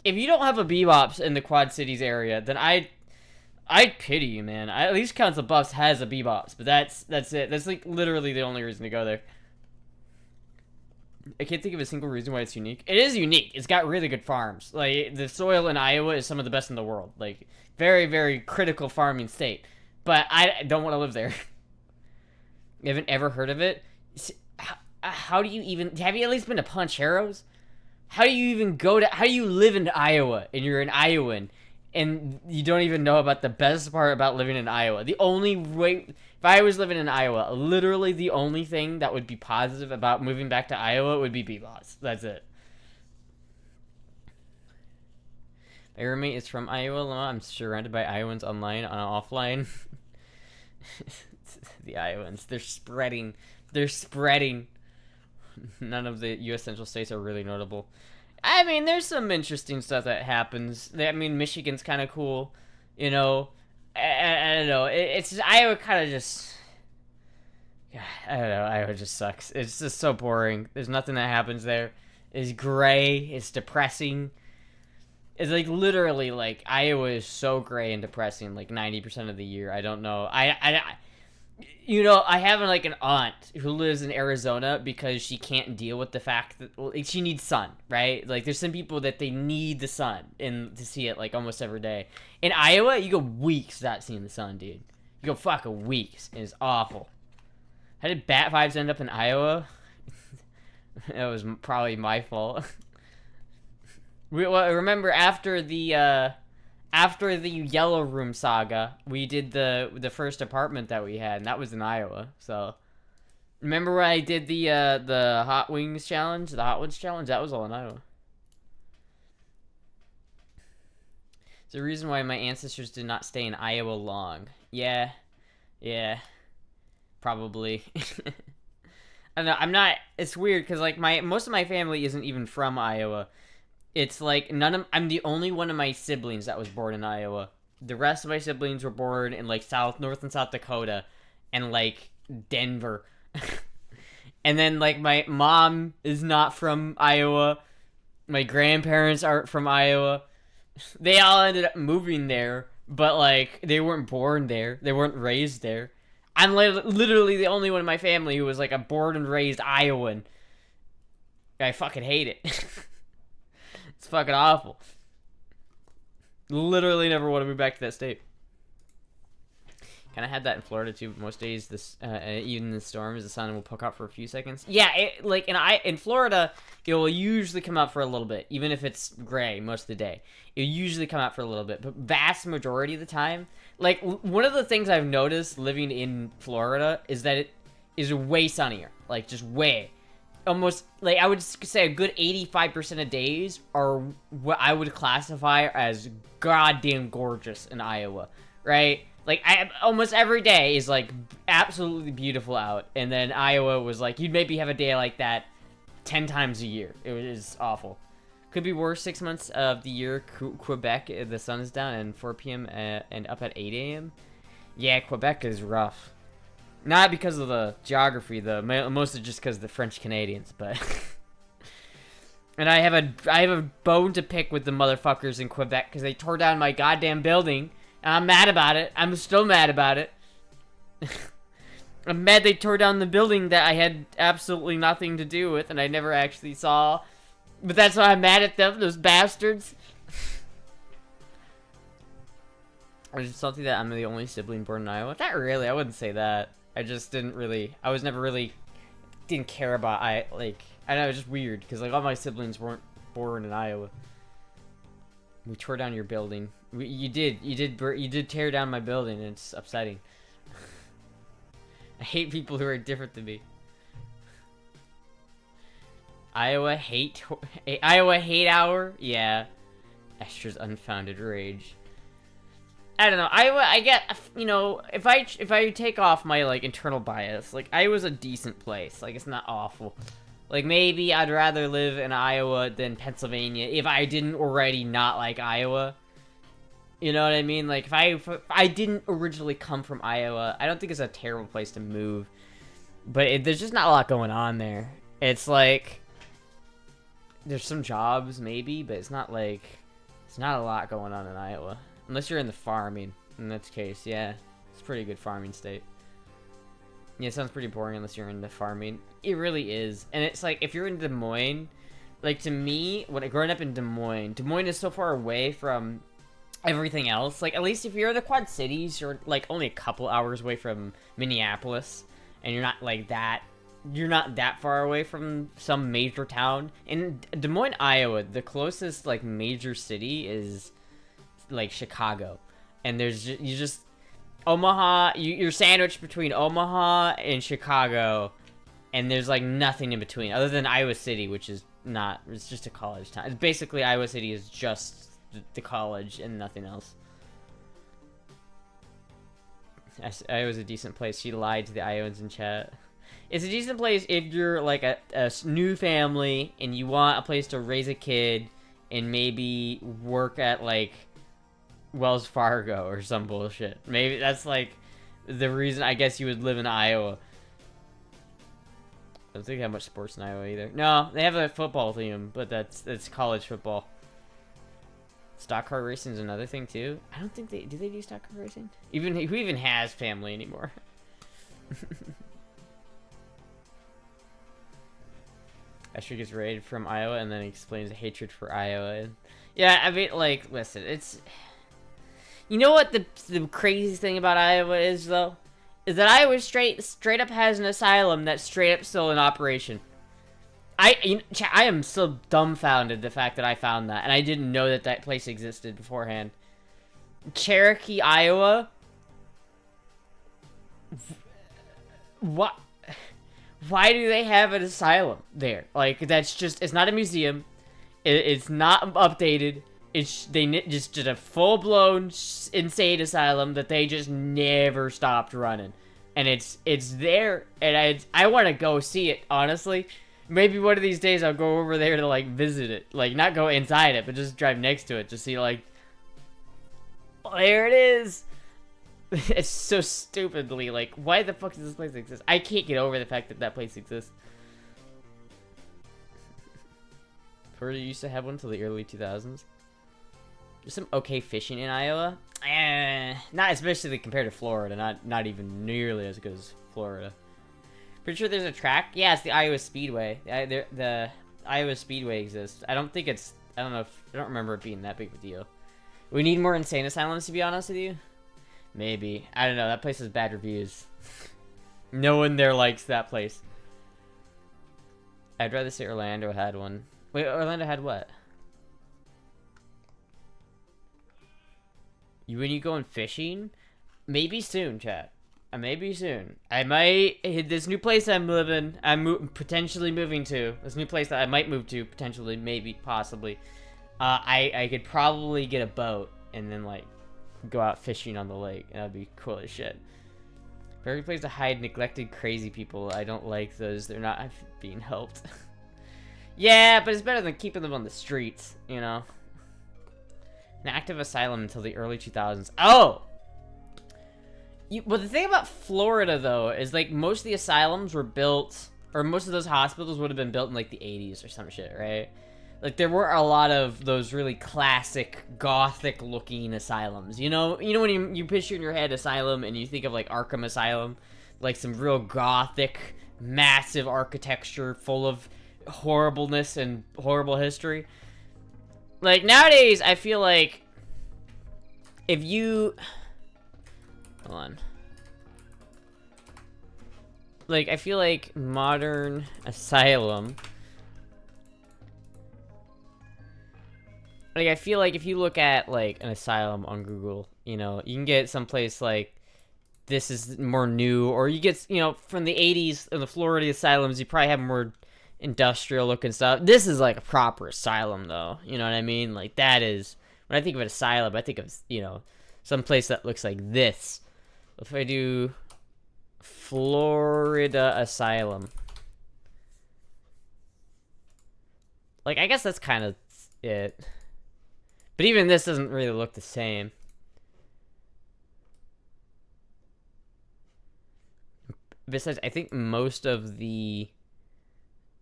If you don't have a Bebops in the Quad Cities area, then I'd pity you, man. At least Council Bluffs has a Bebops, but that's it. That's like literally the only reason to go there. I can't think of a single reason why it's unique. It is unique. It's got really good farms. Like, the soil in Iowa is some of the best in the world. Like, very, very critical farming state. But I don't want to live there. You haven't ever heard of it? How do you even... Have you at least been to Poncheros? How do you even go to... How do you live in Iowa and you're an Iowan and you don't even know about the best part about living in Iowa? The only way... If I was living in Iowa, literally the only thing that would be positive about moving back to Iowa would be Bebops. That's it. My roommate is from Iowa. I'm surrounded by Iowans online and offline. The Iowans. They're spreading. They're spreading. None of the U.S. Central States are really notable. I mean, there's some interesting stuff that happens. I mean, Michigan's kind of cool. You know, I don't know. It's just, Iowa kind of just... I don't know. Iowa just sucks. It's just so boring. There's nothing that happens there. It's gray. It's depressing. It's like literally like Iowa is so gray and depressing like 90% of the year. I don't know. You know, I have like an aunt who lives in Arizona because she can't deal with the fact that she needs sun, right? Like there's some people that they need the sun and to see it like almost every day. In Iowa, you go weeks without seeing the sun, dude. You go fucking weeks. And it's awful. How did Bat Vibes end up in Iowa? That was probably my fault. Remember after the Yellow Room saga, we did the first apartment that we had, and that was in Iowa. So, remember when I did the Hot Wings challenge, the Hot Wings challenge? That was all in Iowa. It's the reason why my ancestors did not stay in Iowa long. Yeah, probably. I don't know. I'm not. It's weird because like most of my family isn't even from Iowa. It's like I'm the only one of my siblings that was born in Iowa. The rest of my siblings were born in like North and South Dakota and like Denver. And then like my mom is not from Iowa. My grandparents aren't from Iowa. They all ended up moving there, but like they weren't born there. They weren't raised there. I'm literally the only one in my family who was like a born and raised Iowan. I fucking hate it. It's fucking awful. Literally never want to move back to that state. Kind of had that in Florida too. Most days, even in the storms, the sun will poke out for a few seconds. Yeah, in Florida, it will usually come out for a little bit, even if it's gray most of the day. It will usually come out for a little bit, but vast majority of the time, like one of the things I've noticed living in Florida is that it is way sunnier, like just way. Almost, like, I would say a good 85% of days are what I would classify as goddamn gorgeous in Iowa, right? Like, almost every day is, like, absolutely beautiful out, and then Iowa was, like, you'd maybe have a day like that 10 times a year. It was awful. Could be worse 6 months of the year, Quebec, the sun is down and 4 p.m. And up at 8 a.m. Yeah, Quebec is rough. Not because of the geography, though. Mostly just because of the French Canadians, but... And I have a bone to pick with the motherfuckers in Quebec because they tore down my goddamn building. And I'm mad about it. I'm still mad about it. I'm mad they tore down the building that I had absolutely nothing to do with and I never actually saw. But that's why I'm mad at them, those bastards. Or is it something that I'm the only sibling born in Iowa? Not really, I wouldn't say that. I just didn't care about, I know, it was just weird, because, like, all my siblings weren't born in Iowa. We tore down your building. You did tear down my building, and it's upsetting. I hate people who are different than me. Iowa hate hour? Yeah. Astra's unfounded rage. I don't know. I get, you know, if I take off my, like, internal bias, like, Iowa's a decent place. Like, it's not awful. Like, maybe I'd rather live in Iowa than Pennsylvania if I didn't already not like Iowa. You know what I mean? Like, if I didn't originally come from Iowa, I don't think it's a terrible place to move. But there's just not a lot going on there. It's like... there's some jobs maybe, but it's not like it's not a lot going on in Iowa unless you're in the farming. In that case, yeah, it's a pretty good farming state. Yeah, it sounds pretty boring unless you're into farming. It really is, and it's like if you're in Des Moines, like to me, growing up in Des Moines is so far away from everything else. Like at least if you're in the Quad Cities, you're like only a couple hours away from Minneapolis, and you're not like that. You're not that far away from some major town. In Des Moines, Iowa, the closest like major city is like Chicago, and you just Omaha. You're sandwiched between Omaha and Chicago, and there's like nothing in between other than Iowa City, which is not. It's just a college town. It's basically Iowa City is just the college and nothing else. Iowa's a decent place. She lied to the Iowans in chat. It's a decent place if you're like a new family and you want a place to raise a kid and maybe work at like Wells Fargo or some bullshit. Maybe that's like the reason I guess you would live in Iowa. I don't think they have much sports in Iowa either. No, they have a football team, but that's college football. Stock car racing is another thing too. I don't think they do stock car racing. Who even has family anymore? Astra gets raided from Iowa and then explains hatred for Iowa. Yeah, I mean, like, listen, it's... You know what the craziest thing about Iowa is, though? Is that Iowa straight up has an asylum that's straight up still in operation. I am still dumbfounded the fact that I found that, and I didn't know that place existed beforehand. Cherokee, Iowa? What? Why do they have an asylum there? Like, that's just, it's not a museum. It's not updated. They just did a full-blown insane asylum that they just never stopped running. And it's there, and I want to go see it, honestly. Maybe one of these days I'll go over there to, like, visit it. Like, not go inside it, but just drive next to it to see, like, oh, there it is. It's so stupidly, like, why the fuck does this place exist? I can't get over the fact that place exists. Florida used to have one until the early 2000s. There's some okay fishing in Iowa. Not especially compared to Florida. Not even nearly as good as Florida. Pretty sure there's a track. Yeah, it's the Iowa Speedway. The Iowa Speedway exists. I don't remember it being that big of a deal. We need more insane asylums, to be honest with you. Maybe. I don't know. That place has bad reviews. No one there likes that place. I'd rather say Orlando had one. Wait, Orlando had what? When you going fishing? Maybe soon, chat. Maybe soon. I might... This new place I'm potentially moving to. This new place that I might move to, potentially, maybe, possibly. I could probably get a boat and then, like, go out fishing on the lake, and that'd be cool as shit. Perfect place to hide neglected crazy people. I don't like those. They're not being helped. Yeah, but it's better than keeping them on the streets, you know? An active asylum until the early 2000s. Oh! Well, the thing about Florida, though, is, like, most of the asylums were built, or most of those hospitals would have been built in, like, the 80s or some shit, right? Like, there were a lot of those really classic, gothic-looking asylums. You know when you picture in your head asylum and you think of, like, Arkham Asylum? Like, some real gothic, massive architecture full of horribleness and horrible history. Like, nowadays, I feel like if you... Hold on. Like, I feel like modern asylum... Like, I feel like if you look at, like, an asylum on Google, you know, you can get someplace like, this is more new, or you get, you know, from the 80s in the Florida asylums, you probably have more industrial-looking stuff. This is, like, a proper asylum, though, you know what I mean? Like, that is, when I think of an asylum, I think of, you know, someplace that looks like this. If I do Florida asylum. Like, I guess that's kind of it. But even this doesn't really look the same. Besides, I think most of the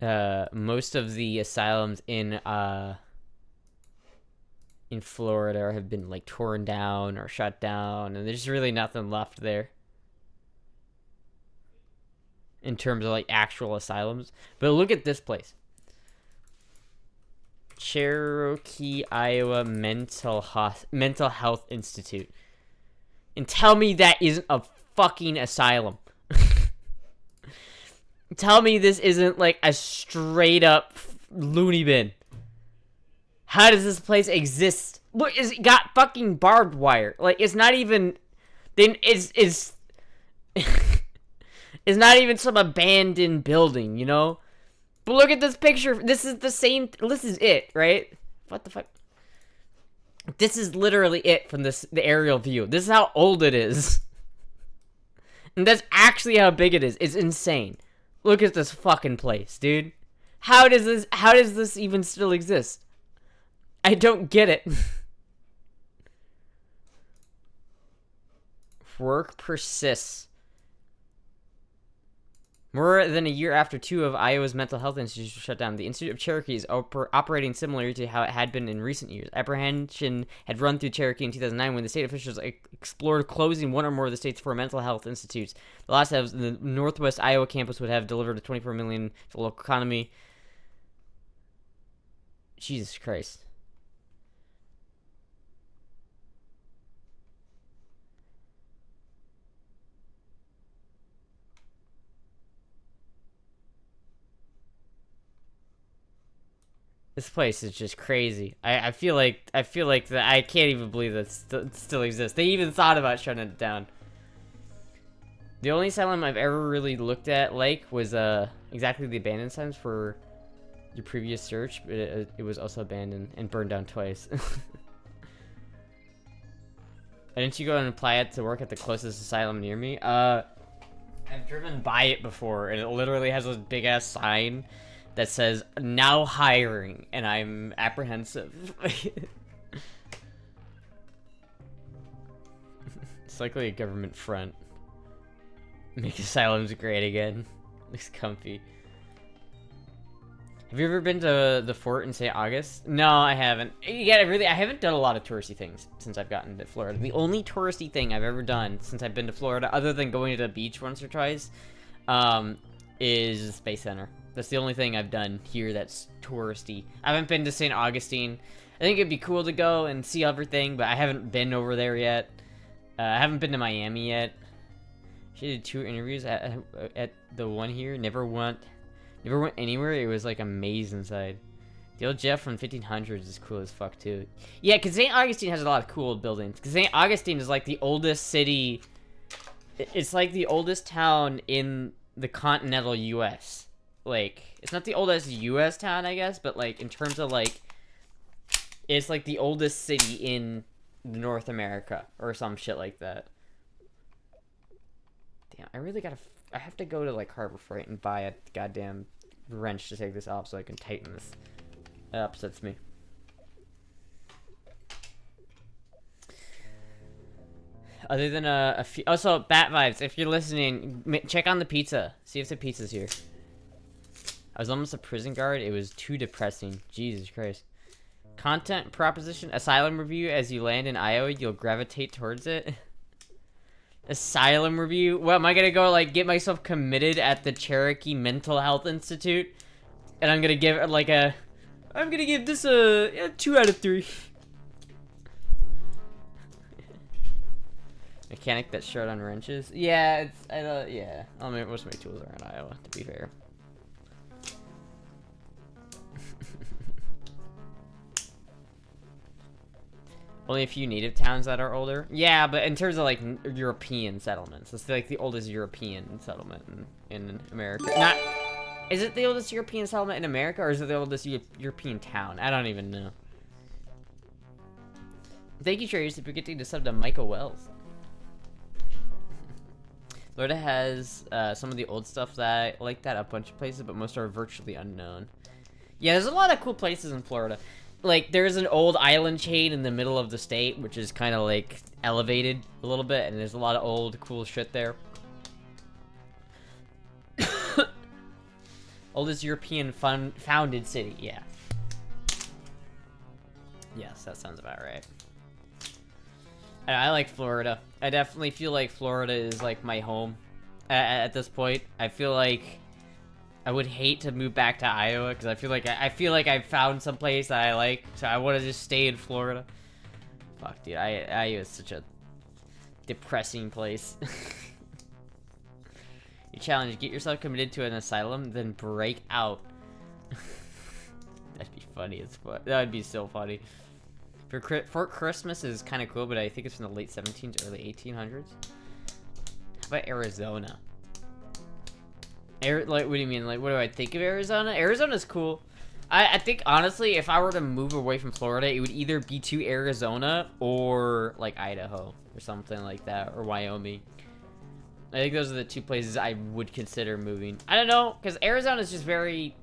most of the asylums in Florida have been like torn down or shut down, and there's really nothing left there in terms of like actual asylums. But look at this place. Cherokee, Iowa Mental Health Institute. And tell me that isn't a fucking asylum. Tell me this isn't like a straight up loony bin. How does this place exist? Look, it's got fucking barbed wire. Like, it's not even... Then it's it's not even some abandoned building, you know? But look at this picture. This is the same... This is it, right? What the fuck? This is literally it from the aerial view. This is how old it is. And that's actually how big it is. It's insane. Look at this fucking place, dude. How does this even still exist? I don't get it. Work persists. More than a year after 2 of Iowa's mental health institutes were shut down, the Institute of Cherokee is operating similarly to how it had been in recent years. Apprehension had run through Cherokee in 2009 when the state officials explored closing one or more of the state's 4 mental health institutes. The last of the Northwest Iowa campus would have delivered $24 million to the local economy. Jesus Christ. This place is just crazy. I feel like that I can't even believe that it still exists. They even thought about shutting it down. The only asylum I've ever really looked at was exactly the abandoned signs for your previous search, but it was also abandoned and burned down twice. Didn't you go and apply it to work at the closest asylum near me? I've driven by it before, and it literally has a big ass sign that says now hiring, and I'm apprehensive. It's likely a government front. Make asylums great again. Looks comfy. Have you ever been to the fort in St. August? No, I haven't. Yeah, I haven't done a lot of touristy things since I've gotten to Florida. The only touristy thing I've ever done since I've been to Florida, other than going to the beach once or twice, is the Space Center. That's the only thing I've done here that's touristy. I haven't been to St. Augustine. I think it'd be cool to go and see everything, but I haven't been over there yet. I haven't been to Miami yet. She did 2 interviews at the one here. Never went anywhere. It was like a maze inside. The old Jeff from 1500s is cool as fuck too. Yeah, because St. Augustine has a lot of cool buildings. Because St. Augustine is like the oldest city. It's like the oldest town in the continental U.S. Like, it's not the oldest U.S. town, I guess, but, like, in terms of, like, it's, like, the oldest city in North America, or some shit like that. Damn, I have to go to, like, Harbor Freight and buy a goddamn wrench to take this off so I can tighten this. That upsets me. Other than a few... Also, Bat Vibes, if you're listening, check on the pizza. See if the pizza's here. I was almost a prison guard. It was too depressing. Jesus Christ. Content proposition. Asylum review. As you land in Iowa, you'll gravitate towards it. Asylum review. What, am I gonna go, like, get myself committed at the Cherokee Mental Health Institute? And I'm gonna give it, like, I'm gonna give this a 2 out of 3. Mechanic that's short on wrenches. Yeah, yeah. I mean, most of my tools are in Iowa, to be fair. Only a few native towns that are older. Yeah, but in terms of, like, European settlements, it's like the oldest European settlement in America. Not, is it the oldest European settlement in America, or is it the oldest European town? I don't even know. Thank you, Trace, for getting to sub to Michael Wells. Florida has some of the old stuff that like that, a bunch of places, but most are virtually unknown. Yeah, there's a lot of cool places in Florida. Like, there's an old island chain in the middle of the state, which is kind of, like, elevated a little bit, and there's a lot of old, cool shit there. A Oldest European founded city. Yeah. Yes, that sounds about right. And I like Florida. I definitely feel like Florida is like my home at this point. I feel like I would hate to move back to Iowa because I feel like I found some place that I like, so I want to just stay in Florida. Fuck, dude, Iowa is such a depressing place. You challenge: get yourself committed to an asylum, then break out. That'd be funny as fuck. That would be so funny. Fort Christmas is kind of cool, but I think it's from the late 1700s, early 1800s. How about Arizona? Like, what do you mean? Like, what do I think of Arizona? Arizona's cool. I think, honestly, if I were to move away from Florida, it would either be to Arizona or, like, Idaho or something like that, or Wyoming. I think those are the two places I would consider moving. I don't know, because Arizona's just very...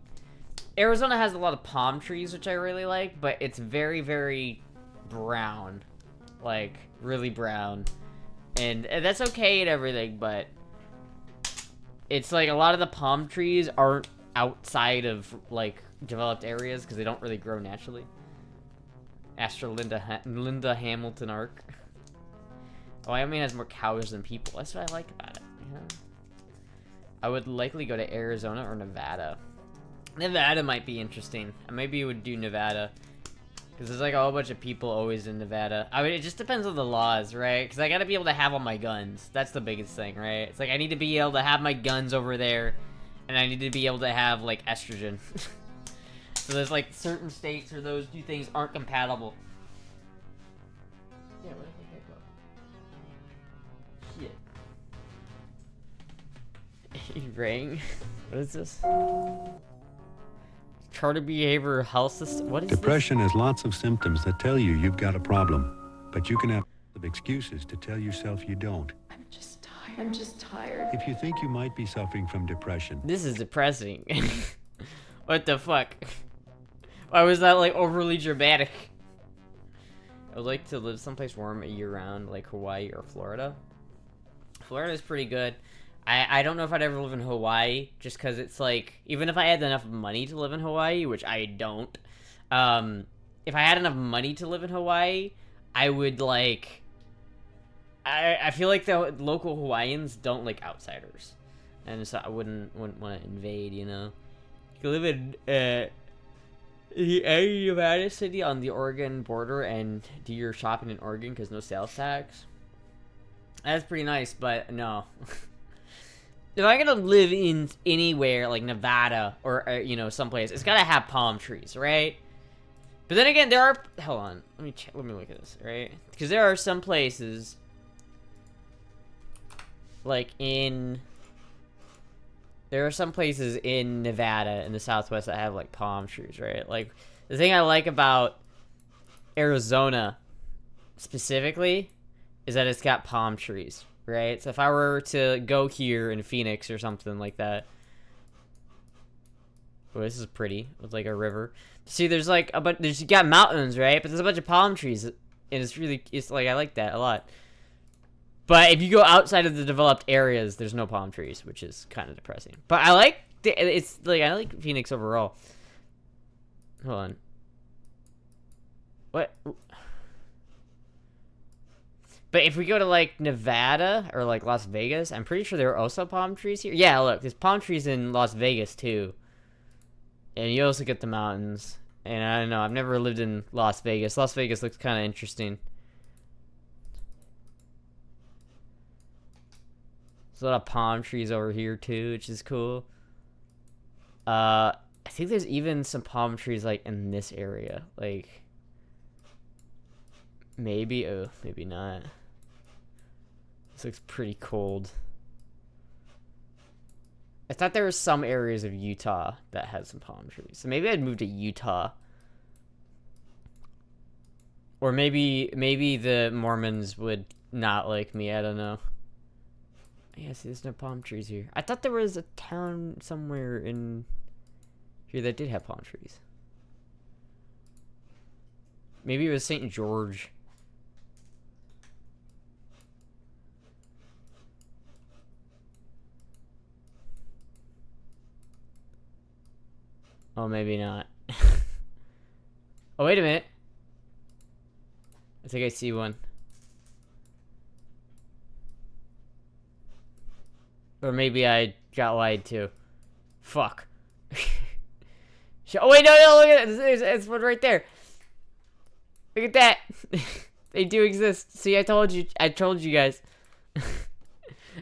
Arizona has a lot of palm trees, which I really like, but it's very, very brown. Like, really brown. And that's okay and everything, but... It's like a lot of the palm trees aren't outside of, like, developed areas because they don't really grow naturally. Astra Linda Hamilton arc. Wyoming has more cows than people. That's what I like about it. You know? I would likely go to Arizona or Nevada. Nevada might be interesting. Maybe you would do Nevada. Because there's like a whole bunch of people always in Nevada. I mean, it just depends on the laws, right? Because I gotta be able to have all my guns. That's the biggest thing, right? It's like I need to be able to have my guns over there. And I need to be able to have, like, estrogen. So there's, like, certain states where those two things aren't compatible. Yeah, where did that go? Shit. He rang. What is this? Charter behavior health system. What is Depression has lots of symptoms that tell you you've got a problem, but you can have excuses to tell yourself you don't. I'm just tired. If you think you might be suffering from depression, This is depressing. What the fuck? Why was that like overly dramatic? I would like to live someplace warm year-round, like Hawaii or Florida. Florida's pretty good. I don't know if I'd ever live in Hawaii, just because it's like, even if I had enough money to live in Hawaii, which I don't, if I had enough money to live in Hawaii, I would like, I feel like the local Hawaiians don't like outsiders, and so I wouldn't want to invade, you know? You can live in, the Nevada city on the Oregon border and do your shopping in Oregon because no sales tax. That's pretty nice, but no. If I'm gonna live in anywhere like Nevada or you know, someplace, it's gotta have palm trees, right? But then again, there are. Hold on, let me check. Let me look at this, right? Because there are some places, like there are some places in Nevada in the Southwest that have like palm trees, right? Like the thing I like about Arizona specifically is that it's got palm trees. Right, so if I were to go here in Phoenix or something like that, oh, this is pretty with like a river. See, there's like you got mountains, right? But there's a bunch of palm trees, and it's like I like that a lot. But if you go outside of the developed areas, there's no palm trees, which is kind of depressing. But I like I like Phoenix overall. Hold on, what? But if we go to, like, Nevada or, like, Las Vegas, I'm pretty sure there are also palm trees here. Yeah, look, there's palm trees in Las Vegas, too. And you also get the mountains. And I don't know, I've never lived in Las Vegas. Las Vegas looks kind of interesting. There's a lot of palm trees over here, too, which is cool. I think there's even some palm trees, like, in this area. Like, maybe. Oh, maybe not. This looks pretty cold. I thought there were some areas of Utah that had some palm trees. So maybe I'd move to Utah. Or maybe the Mormons would not like me. I don't know. Yeah, see, there's no palm trees here. I thought there was a town somewhere in here that did have palm trees. Maybe it was St. George. Oh, maybe not. Oh, wait a minute. I think I see one. Or maybe I got lied to. Fuck. Oh, wait, no, look at it. There's one right there. Look at that. They do exist. See, I told you guys.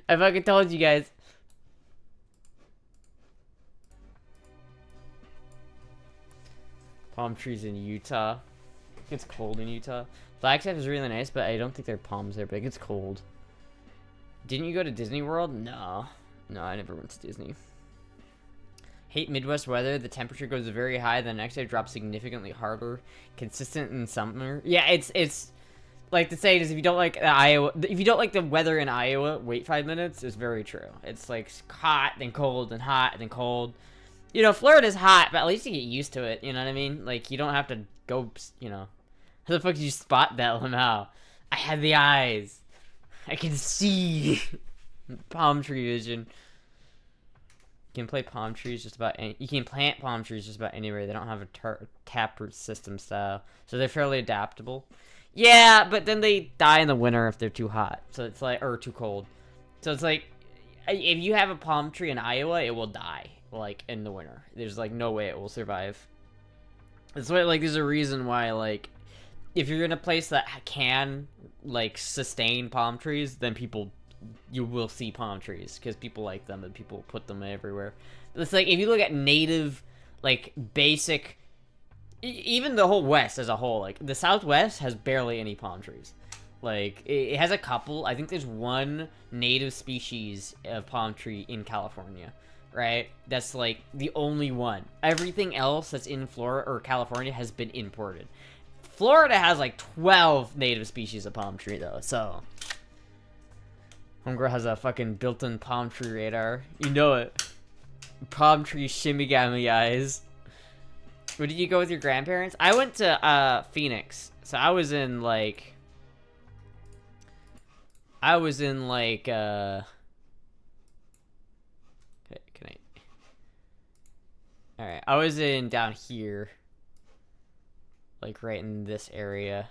I fucking told you guys. Palm trees in Utah. It's cold in Utah. Flagstaff is really nice, but I don't think there are palms there, but it gets cold. Didn't you go to Disney World? No. No, I never went to Disney. Hate Midwest weather. The temperature goes very high, the next day drops significantly harder. Consistent in summer. Yeah, it's like the saying is if you don't like the weather in Iowa, wait 5 minutes is very true. It's like hot, then cold, then hot, then cold. You know, Florida's hot, but at least you get used to it, you know what I mean? Like, you don't have to go, you know. How the fuck did you spot that, Lamau? I had the eyes. I can see. Palm tree vision. You can play palm trees just about any... You can plant palm trees just about anywhere. They don't have a taproot system style. So they're fairly adaptable. Yeah, but then they die in the winter if they're too hot. So it's like... Or too cold. So it's like... If you have a palm tree in Iowa, it will die. Like, in the winter. There's, like, no way it will survive. That's why, like, there's a reason why, like... If you're in a place that can, like, sustain palm trees, then you will see palm trees. Because people like them and people put them everywhere. It's like, if you look at native, like, basic... Even the whole West as a whole, like, the Southwest has barely any palm trees. Like, it has a couple. I think there's one native species of palm tree in California, right? That's, like, the only one. Everything else that's in Florida or California has been imported. Florida has, like, 12 native species of palm tree, though, so... Homegirl has a fucking built-in palm tree radar. You know it. Palm tree shimigami eyes. Where did you go with your grandparents? I went to, Phoenix. So I was in, like... Okay, can I... Alright, I was in down here. Like, right in this area.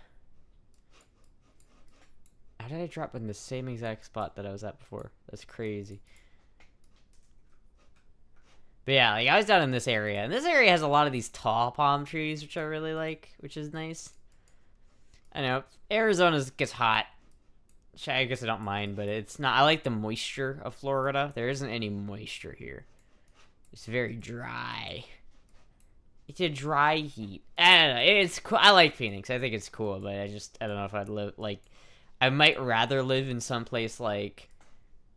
How did I drop in the same exact spot that I was at before? That's crazy. But yeah, like, I was down in this area. And this area has a lot of these tall palm trees, which I really like, which is nice. I know, Arizona gets hot. Which I guess I don't mind, but it's not... I like the moisture of Florida. There isn't any moisture here. It's very dry. It's a dry heat. I don't know. It's cool. I like Phoenix. I think it's cool, but I don't know if I'd live, like... I might rather live in some place like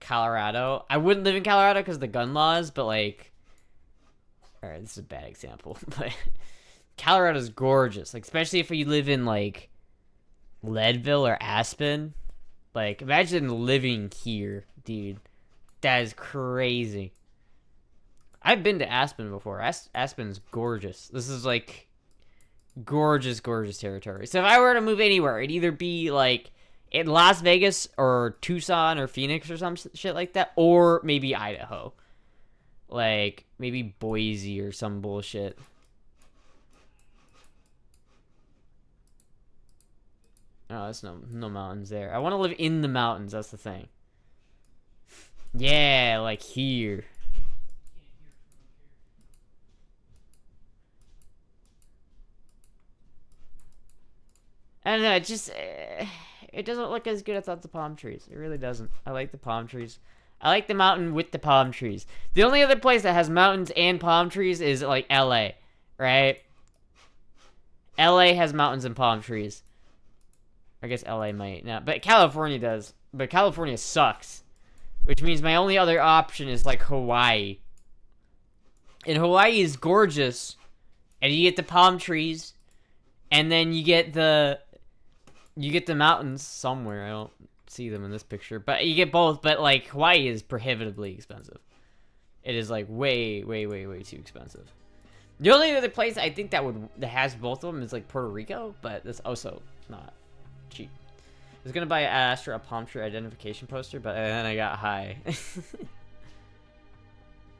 Colorado. I wouldn't live in Colorado because of the gun laws, but like... Alright, this is a bad example, but... Colorado's gorgeous. Like, especially if you live in, like, Leadville or Aspen. Like, imagine living here, dude. That is crazy. I've been to Aspen before. Aspen's gorgeous. This is, like, gorgeous, gorgeous territory. So if I were to move anywhere, it'd either be, like, in Las Vegas or Tucson or Phoenix or some shit like that. Or maybe Idaho. Like, maybe Boise or some bullshit. Oh, there's no mountains there. I want to live in the mountains, that's the thing. Yeah, like here. I don't know, it just... it doesn't look as good as the palm trees. It really doesn't. I like the palm trees. I like the mountain with the palm trees. The only other place that has mountains and palm trees is, like, LA. Right? LA has mountains and palm trees. I guess LA might not, but California does. But California sucks, which means my only other option is like Hawaii. And Hawaii is gorgeous, and you get the palm trees, and then you get the mountains somewhere. I don't see them in this picture, but you get both. But like Hawaii is prohibitively expensive. It is like way, way, way, way too expensive. The only other place I think that has both of them is like Puerto Rico, but that's also not cheap. I was gonna buy Astra a palm tree identification poster, but then I got high.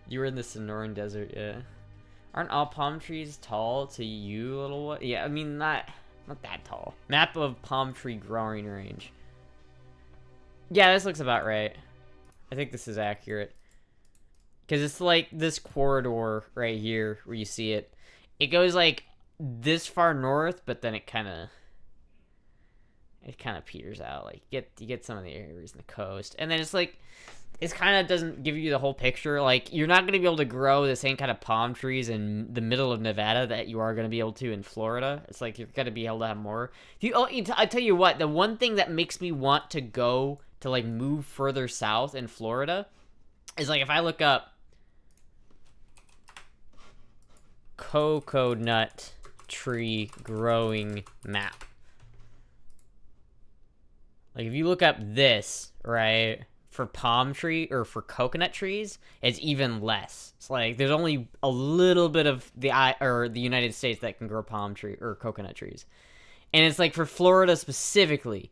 You were in the Sonoran Desert, yeah. Aren't all palm trees tall to you, little one? Yeah, I mean, not that tall. Map of palm tree growing range. Yeah, this looks about right. I think this is accurate. Because it's like this corridor right here where you see it. It goes like this far north, but then it kind of peters out. Like you get some of the areas in the coast, and then it's like it kind of doesn't give you the whole picture. Like you're not going to be able to grow the same kind of palm trees in the middle of Nevada that you are going to be able to in Florida. It's like you're going to be able to have more. I tell you what, the one thing that makes me want to go to like move further south in Florida is like if I look up coconut tree growing map. Like if you look up this, right, for palm tree or for coconut trees, it's even less. It's like there's only a little bit of the United States that can grow palm tree or coconut trees. And it's like for Florida specifically,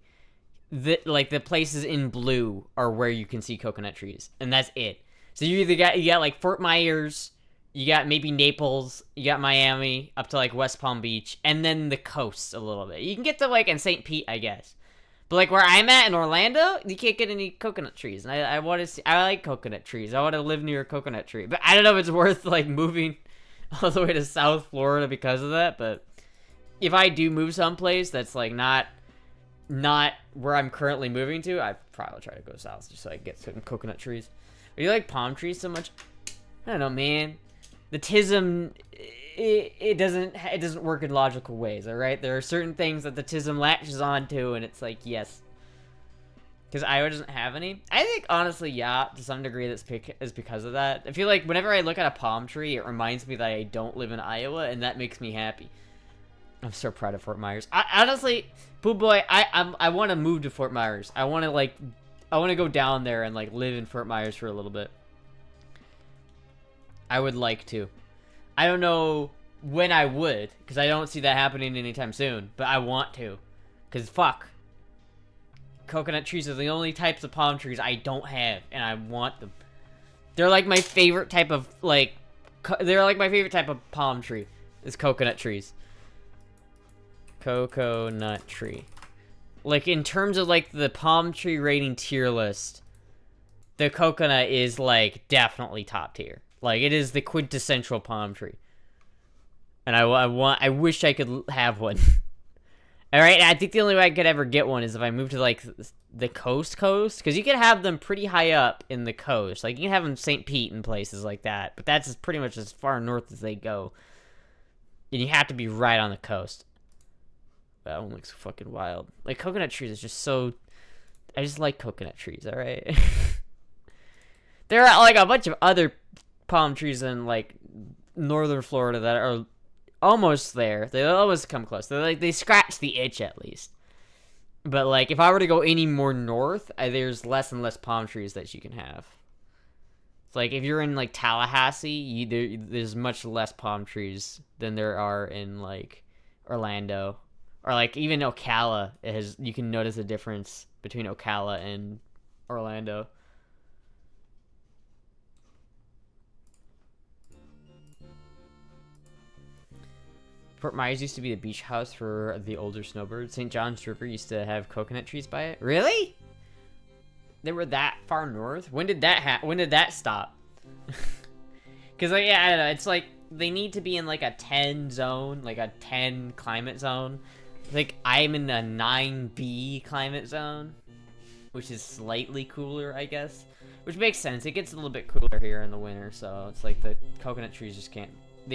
the places in blue are where you can see coconut trees, and that's it. So you got like Fort Myers, you got maybe Naples, you got Miami, up to like West Palm Beach, and then the coast a little bit. You can get to like in St. Pete, I guess. But like where I'm at in Orlando, you can't get any coconut trees. And I want to see, I like coconut trees. I want to live near a coconut tree. But I don't know if it's worth like moving all the way to South Florida because of that. But if I do move someplace that's like not where I'm currently moving to, I probably try to go south just so I can get some coconut trees. But you like palm trees so much? I don't know, man. The tism, it doesn't work in logical ways, all right? There are certain things that the tism latches onto, and it's like, yes. Because Iowa doesn't have any. I think, honestly, yeah, to some degree that's is because of that. I feel like whenever I look at a palm tree, it reminds me that I don't live in Iowa, and that makes me happy. I'm so proud of Fort Myers. Honestly, Pooh Boy, I want to move to Fort Myers. I want to go down there and, like, live in Fort Myers for a little bit. I would like to. I don't know when I would, because I don't see that happening anytime soon, but I want to. Because, fuck. Coconut trees are the only types of palm trees I don't have, and I want them. They're like my favorite type of, like, they're like my favorite type of palm tree, is coconut trees. Coconut tree. Like, in terms of, like, the palm tree rating tier list, the coconut is, like, definitely top tier. Like, it is the quintessential palm tree. And I wish I could have one. Alright, I think the only way I could ever get one is if I move to, like, the coast. Because you can have them pretty high up in the coast. Like, you can have them in St. Pete and places like that. But that's pretty much as far north as they go. And you have to be right on the coast. That one looks fucking wild. Like, coconut trees is just so... I just like coconut trees, alright? There are, like, a bunch of other palm trees in, like, northern Florida that are almost there. They almost come close. They're like, they scratch the itch at least. But like, if I were to go any more north, there's less and less palm trees that you can have. It's like if you're in like Tallahassee, there's much less palm trees than there are in like Orlando, or like even Ocala. You can notice a difference between Ocala and Orlando. Fort Myers used to be the beach house for the older snowbirds. St. John's River used to have coconut trees by it. Really? They were that far north? When did that stop? Because, like, yeah, I don't know. It's like they need to be in like a 10 zone, like a 10 climate zone. Like, I'm in a 9B climate zone, which is slightly cooler, I guess. Which makes sense. It gets a little bit cooler here in the winter, so it's like the coconut trees just can't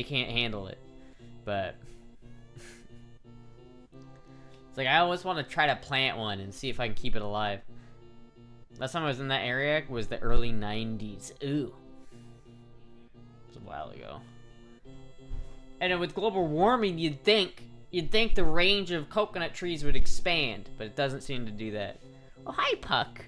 handle it. But it's like I always want to try to plant one and see if I can keep it alive. Last time I was in that area was the early 90s. Ooh. It was a while ago. And then with global warming, you'd think the range of coconut trees would expand, but it doesn't seem to do that. Oh, hi, Puck.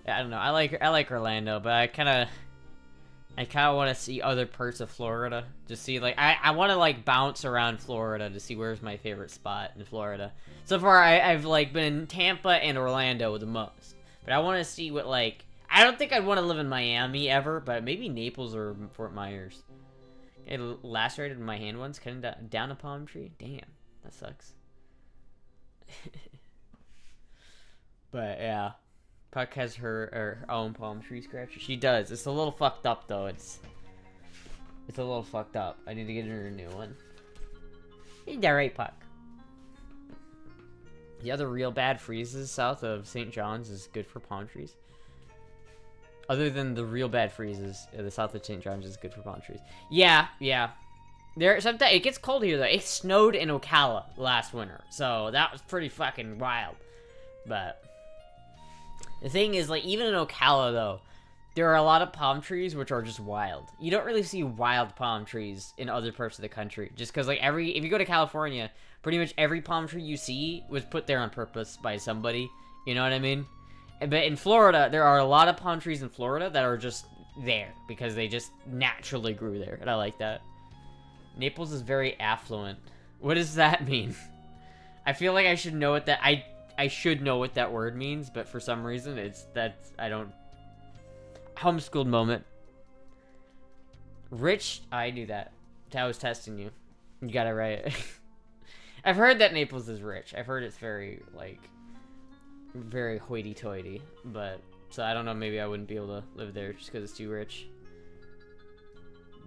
Yeah, I don't know. I like Orlando, but I kind of want to see other parts of Florida. Just see, like, I want to, like, bounce around Florida to see where's my favorite spot in Florida. So far, I've, like, been in Tampa and Orlando the most. But I want to see what, like, I don't think I'd want to live in Miami ever, but maybe Naples or Fort Myers. I lacerated my hand once, cutting down a palm tree. Damn, that sucks. But yeah, Puck has her own palm tree scratcher. She does. It's a little fucked up though. It's a little fucked up. I need to get her a new one. Ain't that right, Puck? The other real bad freezes south of St. John's is good for palm trees. Other than the real bad freezes, the south of St. John's is good for palm trees. Yeah. Sometimes it gets cold here though. It snowed in Ocala last winter, so that was pretty fucking wild. But the thing is, like, even in Ocala though, there are a lot of palm trees which are just wild. You don't really see wild palm trees in other parts of the country, just because like if you go to California, pretty much every palm tree you see was put there on purpose by somebody. You know what I mean? But in Florida, there are a lot of palm trees in Florida that are just there because they just naturally grew there, and I like that. Naples is very affluent. What does that mean? I feel like I should know what that I should know what that word means, but for some reason I don't. Homeschooled moment. Rich, I knew that. I was testing you. You got it right. I've heard that Naples is rich. I've heard it's very very hoity-toity, but so I don't know, maybe I wouldn't be able to live there just because it's too rich.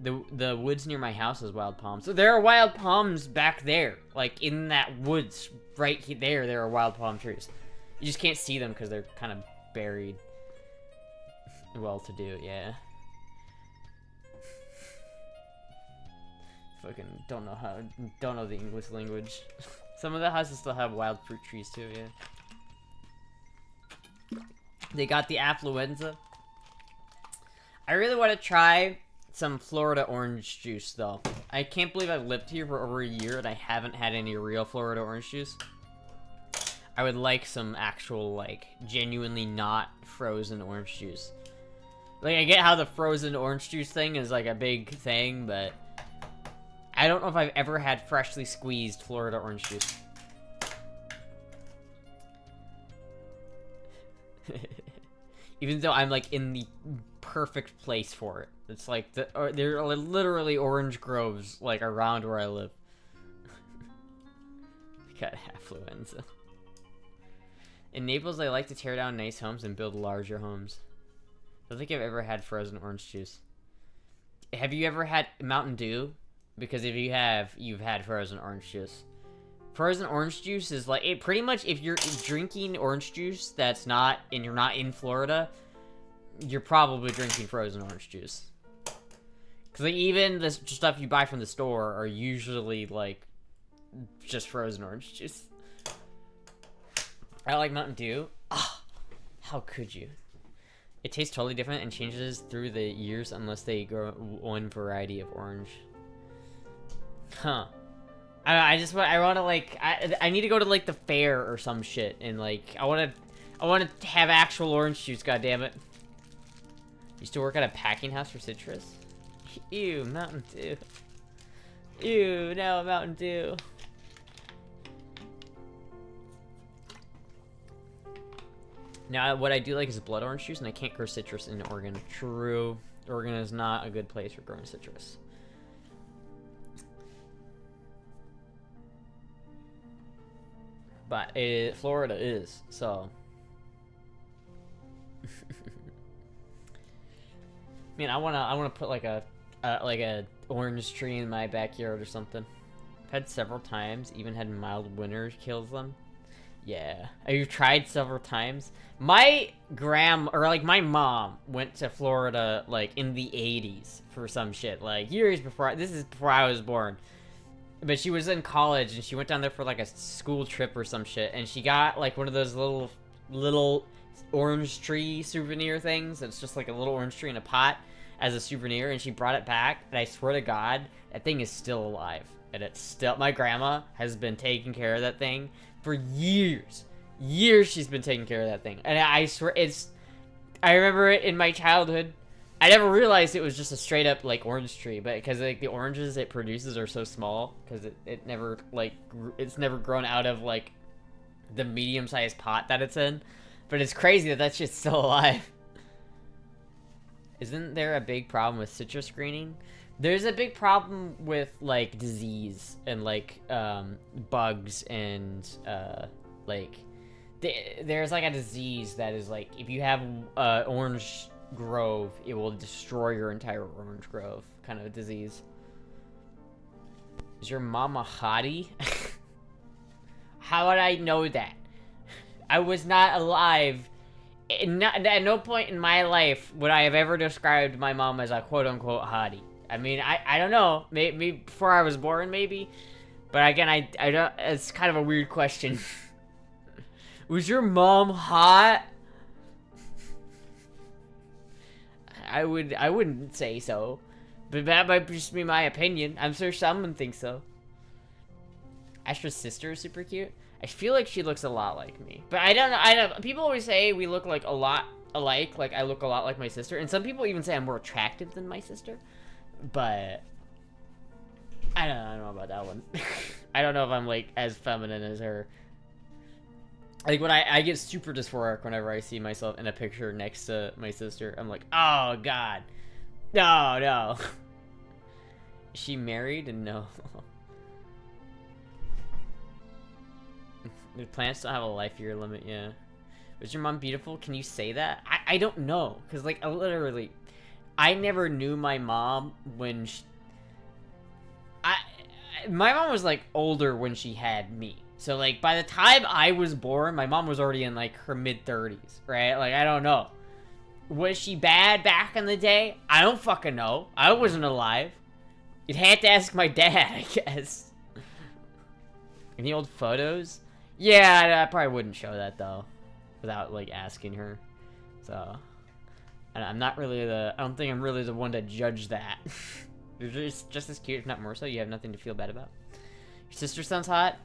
The woods near my house is wild palms. So there are wild palms back there, like in that woods right there are wild palm trees. You just can't see them because they're kind of buried. Well-to-do, yeah. Fucking don't know the English language. Some of the houses still have wild fruit trees too, yeah. They got the affluenza. I really want to try some Florida orange juice, though. I can't believe I've lived here for over a year and I haven't had any real Florida orange juice. I would like some actual, like, genuinely not frozen orange juice. Like, I get how the frozen orange juice thing is, like, a big thing, but I don't know if I've ever had freshly squeezed Florida orange juice. Even though I'm, like, in the perfect place for it. It's like, there are literally orange groves, like, around where I live. Got affluenza. In Naples, they like to tear down nice homes and build larger homes. I don't think I've ever had frozen orange juice. Have you ever had Mountain Dew? Because if you have, you've had frozen orange juice. Frozen orange juice is like, it pretty much, if you're drinking orange juice that's not, and you're not in Florida, you're probably drinking frozen orange juice. Because like, even the stuff you buy from the store are usually like, just frozen orange juice. I like Mountain Dew. Ah, how could you? It tastes totally different and changes through the years unless they grow one variety of orange. Huh. I want to like, I need to go to like the fair or some shit and like, I want to have actual orange juice, goddammit. Used to work at a packing house for citrus. Ew, Mountain Dew. Ew, no, Mountain Dew. Now, what I do like is blood orange juice, and I can't grow citrus in Oregon. True. Oregon is not a good place for growing citrus. But Florida is, so. Man, I wanna put like a orange tree in my backyard or something. I've had several times, even had mild winter kills them. Yeah, I've tried several times. My my mom went to Florida like in the 80s for some shit, like years before. This is before I was born. But she was in college and she went down there for like a school trip or some shit, and she got like one of those little orange tree souvenir things. It's just like a little orange tree in a pot as a souvenir, and she brought it back, and I swear to God, that thing is still alive. And it's still, my grandma has been taking care of that thing for years. Years she's been taking care of that thing. And I swear, I remember it in my childhood. I never realized it was just a straight up like orange tree, but because like the oranges it produces are so small, because it never like it's never grown out of like the medium-sized pot that it's in. But it's crazy that shit's still alive. Isn't there a big problem with citrus greening? There's a big problem with like disease and like bugs and like there's like a disease that is like if you have orange grove, it will destroy your entire orange grove kind of disease. Is your mom a hottie? How would I know that? I was not alive. At no point in my life would I have ever described my mom as a quote-unquote hottie. I mean, I don't know. Maybe before I was born, maybe. But again, I don't... It's kind of a weird question. Was your mom hot? I wouldn't say so. But that might just be my opinion. I'm sure someone thinks so. Astra's sister is super cute. I feel like she looks a lot like me. But I don't know. People always say we look like a lot alike. Like I look a lot like my sister. And some people even say I'm more attractive than my sister. But I don't know about that one. I don't know if I'm like as feminine as her. Like when I get super dysphoric whenever I see myself in a picture next to my sister. I'm like, oh god. No. Is she married? No. The plants don't have a life year limit, yeah. Was your mom beautiful? Can you say that? I don't know. Because, like, literally, I never knew my mom when my mom was, like, older when she had me. So, like, by the time I was born, my mom was already in, like, her mid-30s, right? Like, I don't know. Was she bad back in the day? I don't fucking know. I wasn't alive. You'd have to ask my dad, I guess. Any old photos? Yeah, I probably wouldn't show that, though. Without, like, asking her. So, I'm not really I don't think I'm really the one to judge that. You're just as cute, if not more so. You have nothing to feel bad about. Your sister sounds hot?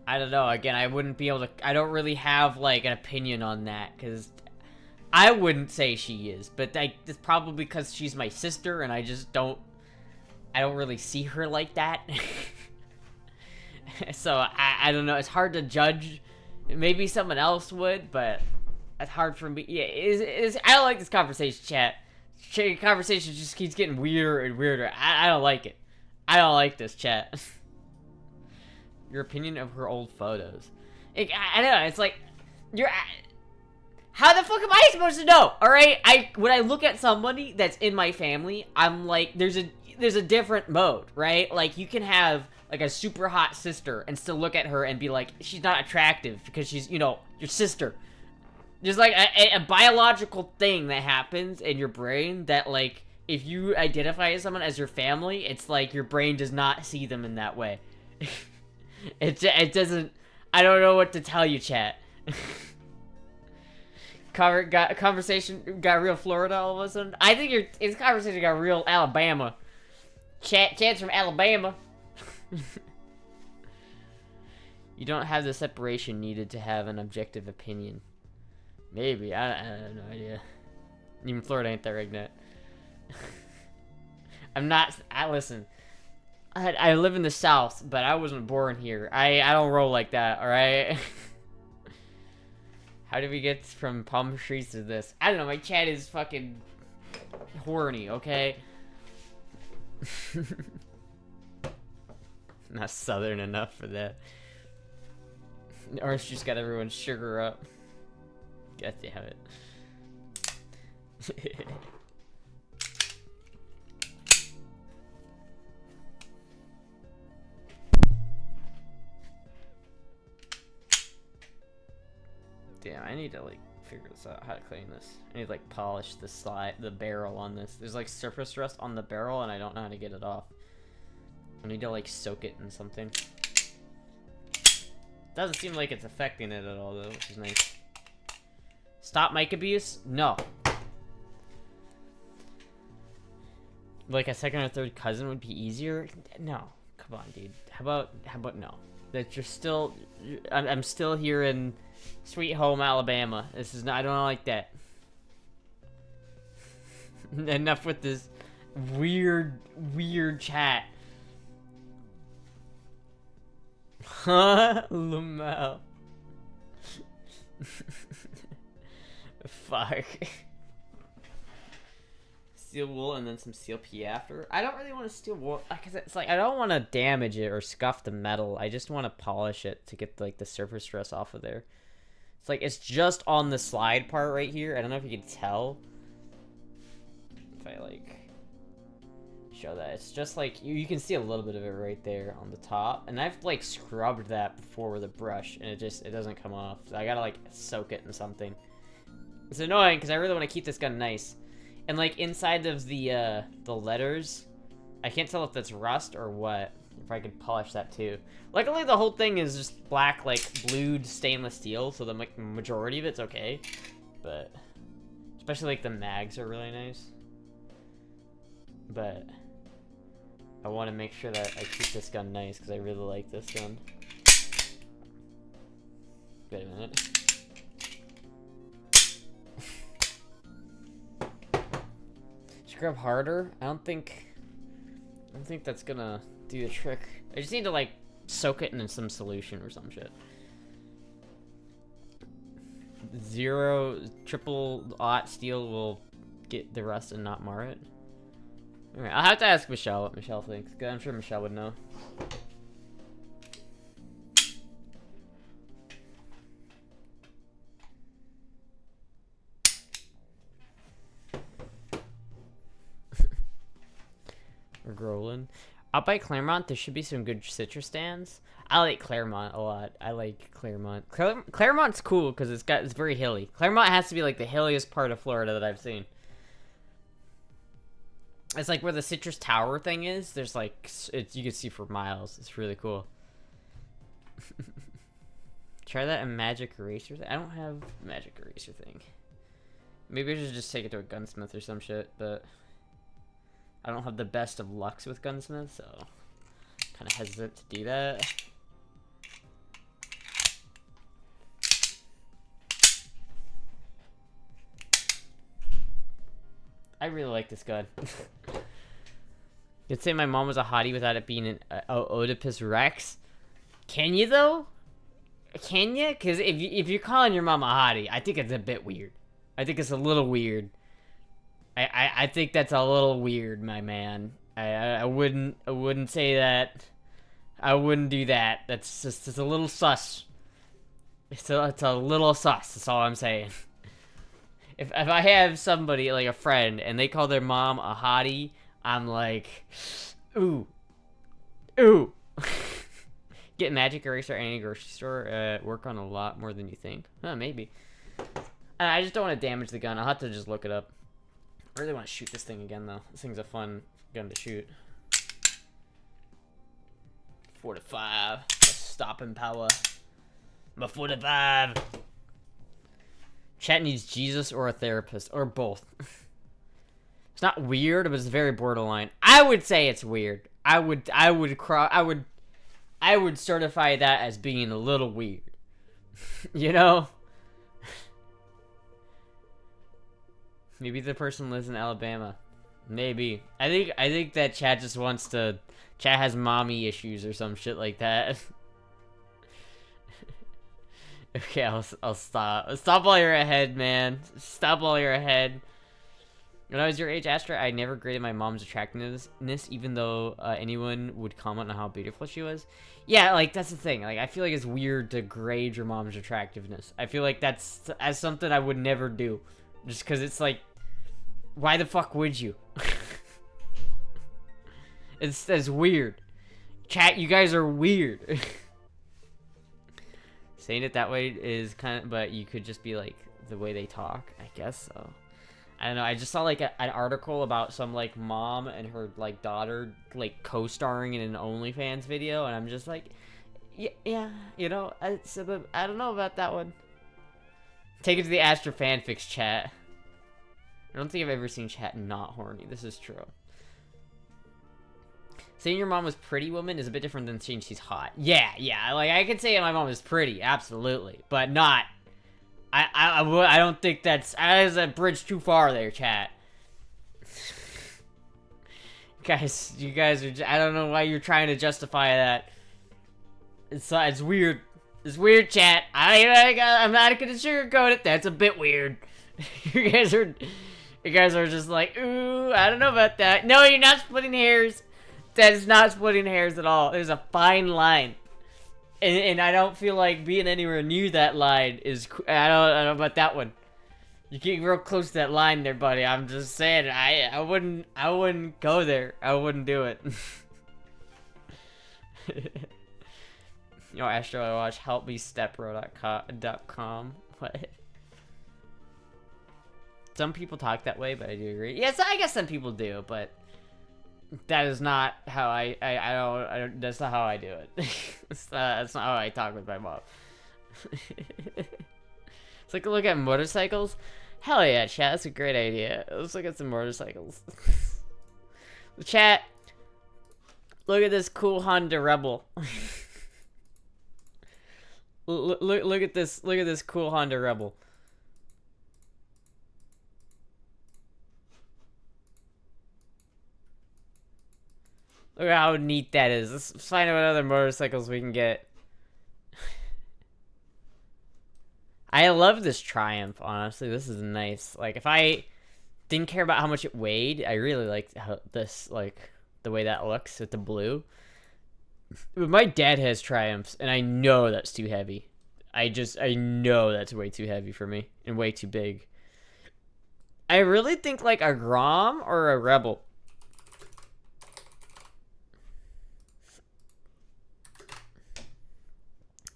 I don't know. Again, I wouldn't be able to... I don't really have, like, an opinion on that, because... I wouldn't say she is, but it's probably because she's my sister, and I just don't... I don't really see her like that. So, I don't know. It's hard to judge. Maybe someone else would, but it's hard for me. Yeah, I don't like this conversation, chat. Conversation just keeps getting weirder and weirder. I don't like it. I don't like this, chat. Your opinion of her old photos. I don't know. It's like, how the fuck am I supposed to know? Alright? When I look at somebody that's in my family, I'm like, there's a different mode, right? Like, you can have... like a super hot sister and still look at her and be like, she's not attractive because she's, you know, your sister. There's like a biological thing that happens in your brain that like, if you identify someone as your family, it's like your brain does not see them in that way. It doesn't, I don't know what to tell you, chat. Conversation got real Florida all of a sudden. I think this conversation got real Alabama. Chat's from Alabama. You don't have the separation needed to have an objective opinion. Maybe. I have no idea. Even Florida ain't that right. I'm not... listen. I live in the South, but I wasn't born here. I don't roll like that, alright? How did we get from palm trees to this? I don't know, my chat is fucking horny, okay? Not southern enough for that. Orange juice got everyone sugar up. God damn it. Damn, I need to like figure this out, how to clean this. I need to like polish the barrel on this. There's like surface rust on the barrel and I don't know how to get it off. I need to like soak it in something. Doesn't seem like it's affecting it at all though, which is nice. Stop mic abuse? No. Like a second or third cousin would be easier? No. Come on, dude. How about no? That you're still... I'm still here in Sweet Home, Alabama. This is not... I don't like that. Enough with this weird chat. Huh? Lamau. Fuck. steel wool and then some steel pea after. I don't really want to steel wool because it's like I don't want to damage it or scuff the metal. I just want to polish it to get like the surface stress off of there. It's like it's just on the slide part right here. I don't know if you can tell. If I like show that, it's just like you can see a little bit of it right there on the top, and I've like scrubbed that before with a brush, and it doesn't come off. So I gotta like soak it in something. It's annoying because I really want to keep this gun nice, and like inside of the letters, I can't tell if that's rust or what. If I could polish that too. Luckily, the whole thing is just black, like blued stainless steel, so the majority of it's okay. But especially like the mags are really nice. But I want to make sure that I keep this gun nice because I really like this gun. Wait a minute. Scrub harder? I don't think that's gonna do the trick. I just need to like soak it in some solution or some shit. 0 triple aught steel will get the rust and not mar it. Alright, I'll have to ask Michelle what Michelle thinks, because I'm sure Michelle would know. We're growling. Out by Claremont, there should be some good citrus stands. I like Claremont a lot. I like Claremont. Claremont's cool because it's very hilly. Claremont has to be like the hilliest part of Florida that I've seen. It's like where the Citrus Tower thing is. There's like you can see for miles. It's really cool. Try that in magic eraser thing. I don't have magic eraser thing. Maybe I should just take it to a gunsmith or some shit. But I don't have the best of lucks with gunsmiths, so kind of hesitant to do that. I really like this gun. You'd say my mom was a hottie without it being an Oedipus Rex. Can you though? Can you? Because if you're calling your mom a hottie, I think it's a bit weird. I think it's a little weird. I think that's a little weird, my man. I wouldn't say that. I wouldn't do that. That's just it's a little sus. It's a little sus. That's all I'm saying. If I have somebody, like a friend, and they call their mom a hottie, I'm like, ooh. Ooh. Get magic eraser at any grocery store. Work on a lot more than you think. Huh, maybe. I just don't want to damage the gun. I'll have to just look it up. I really want to shoot this thing again, though. This thing's a fun gun to shoot. 45. Stopping power. My 45. Chat needs Jesus or a therapist, or both. It's not weird, but it's very borderline. I would say it's weird. I would certify that as being a little weird. You know? Maybe the person lives in Alabama. Maybe. I think that chat just wants to. Chat has mommy issues or some shit like that. Okay, I'll stop. Stop while you're ahead, man. Stop while you're ahead. When I was your age, Astra, I never graded my mom's attractiveness, even though anyone would comment on how beautiful she was. Yeah, like, that's the thing. Like, I feel like it's weird to grade your mom's attractiveness. I feel like that's something I would never do. Just because it's like, why the fuck would you? It's weird. Chat, you guys are weird. Saying it that way is kind of, but you could just be like the way they talk, I guess so. I don't know. I just saw like an article about some like mom and her like daughter like co-starring in an OnlyFans video, and I'm just like, yeah, you know, I don't know about that one. Take it to the Astra fanfics chat. I don't think I've ever seen chat not horny. This is true. Saying your mom was pretty, woman, is a bit different than saying she's hot. Yeah, like, I could say my mom is pretty, absolutely, but not, I don't think that's a bridge too far there, chat. Guys, you guys are, I don't know why you're trying to justify that. It's weird. It's weird, chat. I'm not gonna sugarcoat it, that's a bit weird. You You guys are just like, ooh, I don't know about that. No, you're not splitting hairs. That is not splitting hairs at all. There's a fine line. And I don't feel like being anywhere near that line is... I don't know about that one. You're getting real close to that line there, buddy. I'm just saying, I wouldn't go there. I wouldn't do it. Yo, Astra, I watch helpmestepbro.com. What? Some people talk that way, but I do agree. Yes, I guess some people do, but that is not how I don't that's not how I do it. That's not how I talk with my mom. It's like, look at motorcycles. Hell yeah, chat, that's a great idea. Let's look at some motorcycles. Chat, look at this cool Honda Rebel. Look at this cool Honda Rebel. Look at how neat that is. Let's find out what other motorcycles we can get. I love this Triumph, honestly. This is nice. Like, if I didn't care about how much it weighed, I really liked how this, like, the way that looks with the blue. But my dad has Triumphs, and I know that's too heavy. I know that's way too heavy for me, and way too big. I really think, like, a Grom or a Rebel.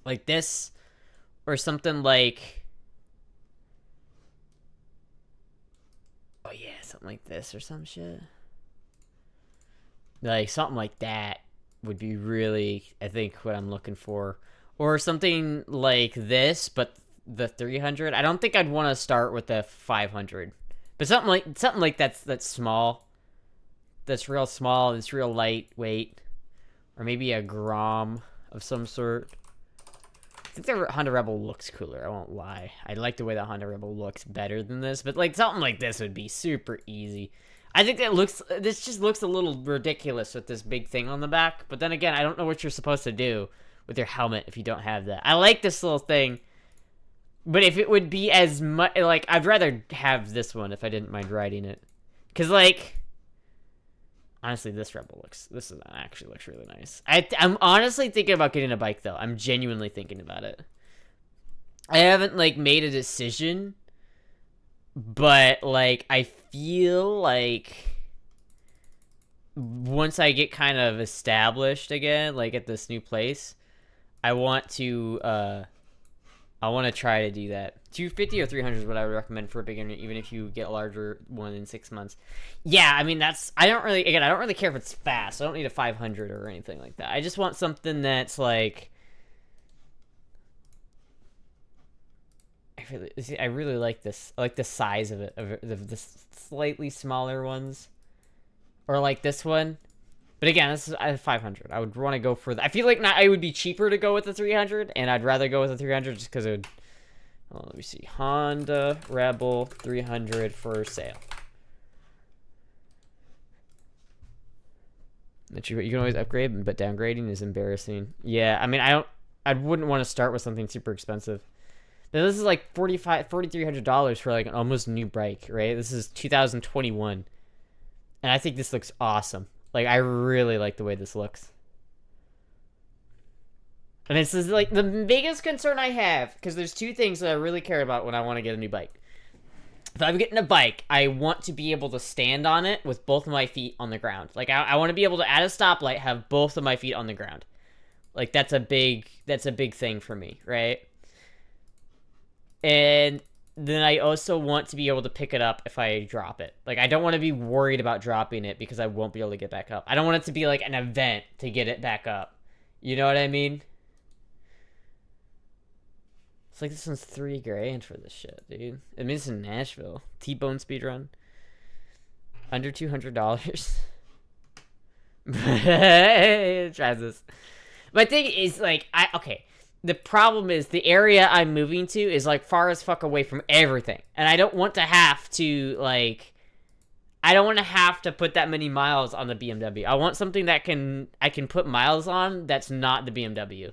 Like this, or something like, oh yeah, something like this or some shit. Like something like that would be really, I think, what I'm looking for. Or something like this, but the 300. I don't think I'd want to start with the 500, but something like that's small, that's real small, that's real lightweight, or maybe a Grom of some sort. I think the Honda Rebel looks cooler, I won't lie. I like the way the Honda Rebel looks better than this, but like something like this would be super easy. I think this just looks a little ridiculous with this big thing on the back, but then again, I don't know what you're supposed to do with your helmet if you don't have that. I like this little thing, but if it would be as much, like, I'd rather have this one if I didn't mind riding it. Because, like, honestly, this actually looks really nice. I'm honestly thinking about getting a bike, though. I'm genuinely thinking about it. I haven't, like, made a decision, but, like, I feel like once I get kind of established again, like, at this new place, I want to try to do that. 250 or 300 is what I would recommend for a beginner, even if you get a larger one in 6 months. Yeah, I mean, I don't really care if it's fast. I don't need a 500 or anything like that. I just want something that's like, I really like this. I like the size of it, of the slightly smaller ones, or like this one. But again, this is a 500. I would want to go for that. I feel like it would be cheaper to go with the 300, and I'd rather go with the 300 just because it would. Oh, let me see. Honda Rebel 300 for sale. That you can always upgrade, but downgrading is embarrassing. Yeah, I mean, I wouldn't want to start with something super expensive. Now, this is like $4,300 for like an almost new bike, right? This is 2021, and I think this looks awesome. Like, I really like the way this looks. And this is, like, the biggest concern I have, because there's two things that I really care about when I want to get a new bike. If I'm getting a bike, I want to be able to stand on it with both of my feet on the ground. Like, I want to be able to, at a stoplight, have both of my feet on the ground. Like, that's a big thing for me, right? And then I also want to be able to pick it up if I drop it. Like, I don't want to be worried about dropping it because I won't be able to get back up. I don't want it to be like an event to get it back up. You know what I mean? It's like, this one's $3,000 for this shit, dude. I mean, it's in Nashville. T-Bone speedrun. Under $200. Try this. My thing is, like, okay. The problem is the area I'm moving to is, like, far as fuck away from everything. And I don't want to have to, like, I don't want to have to put that many miles on the BMW. I want something that I can put miles on that's not the BMW.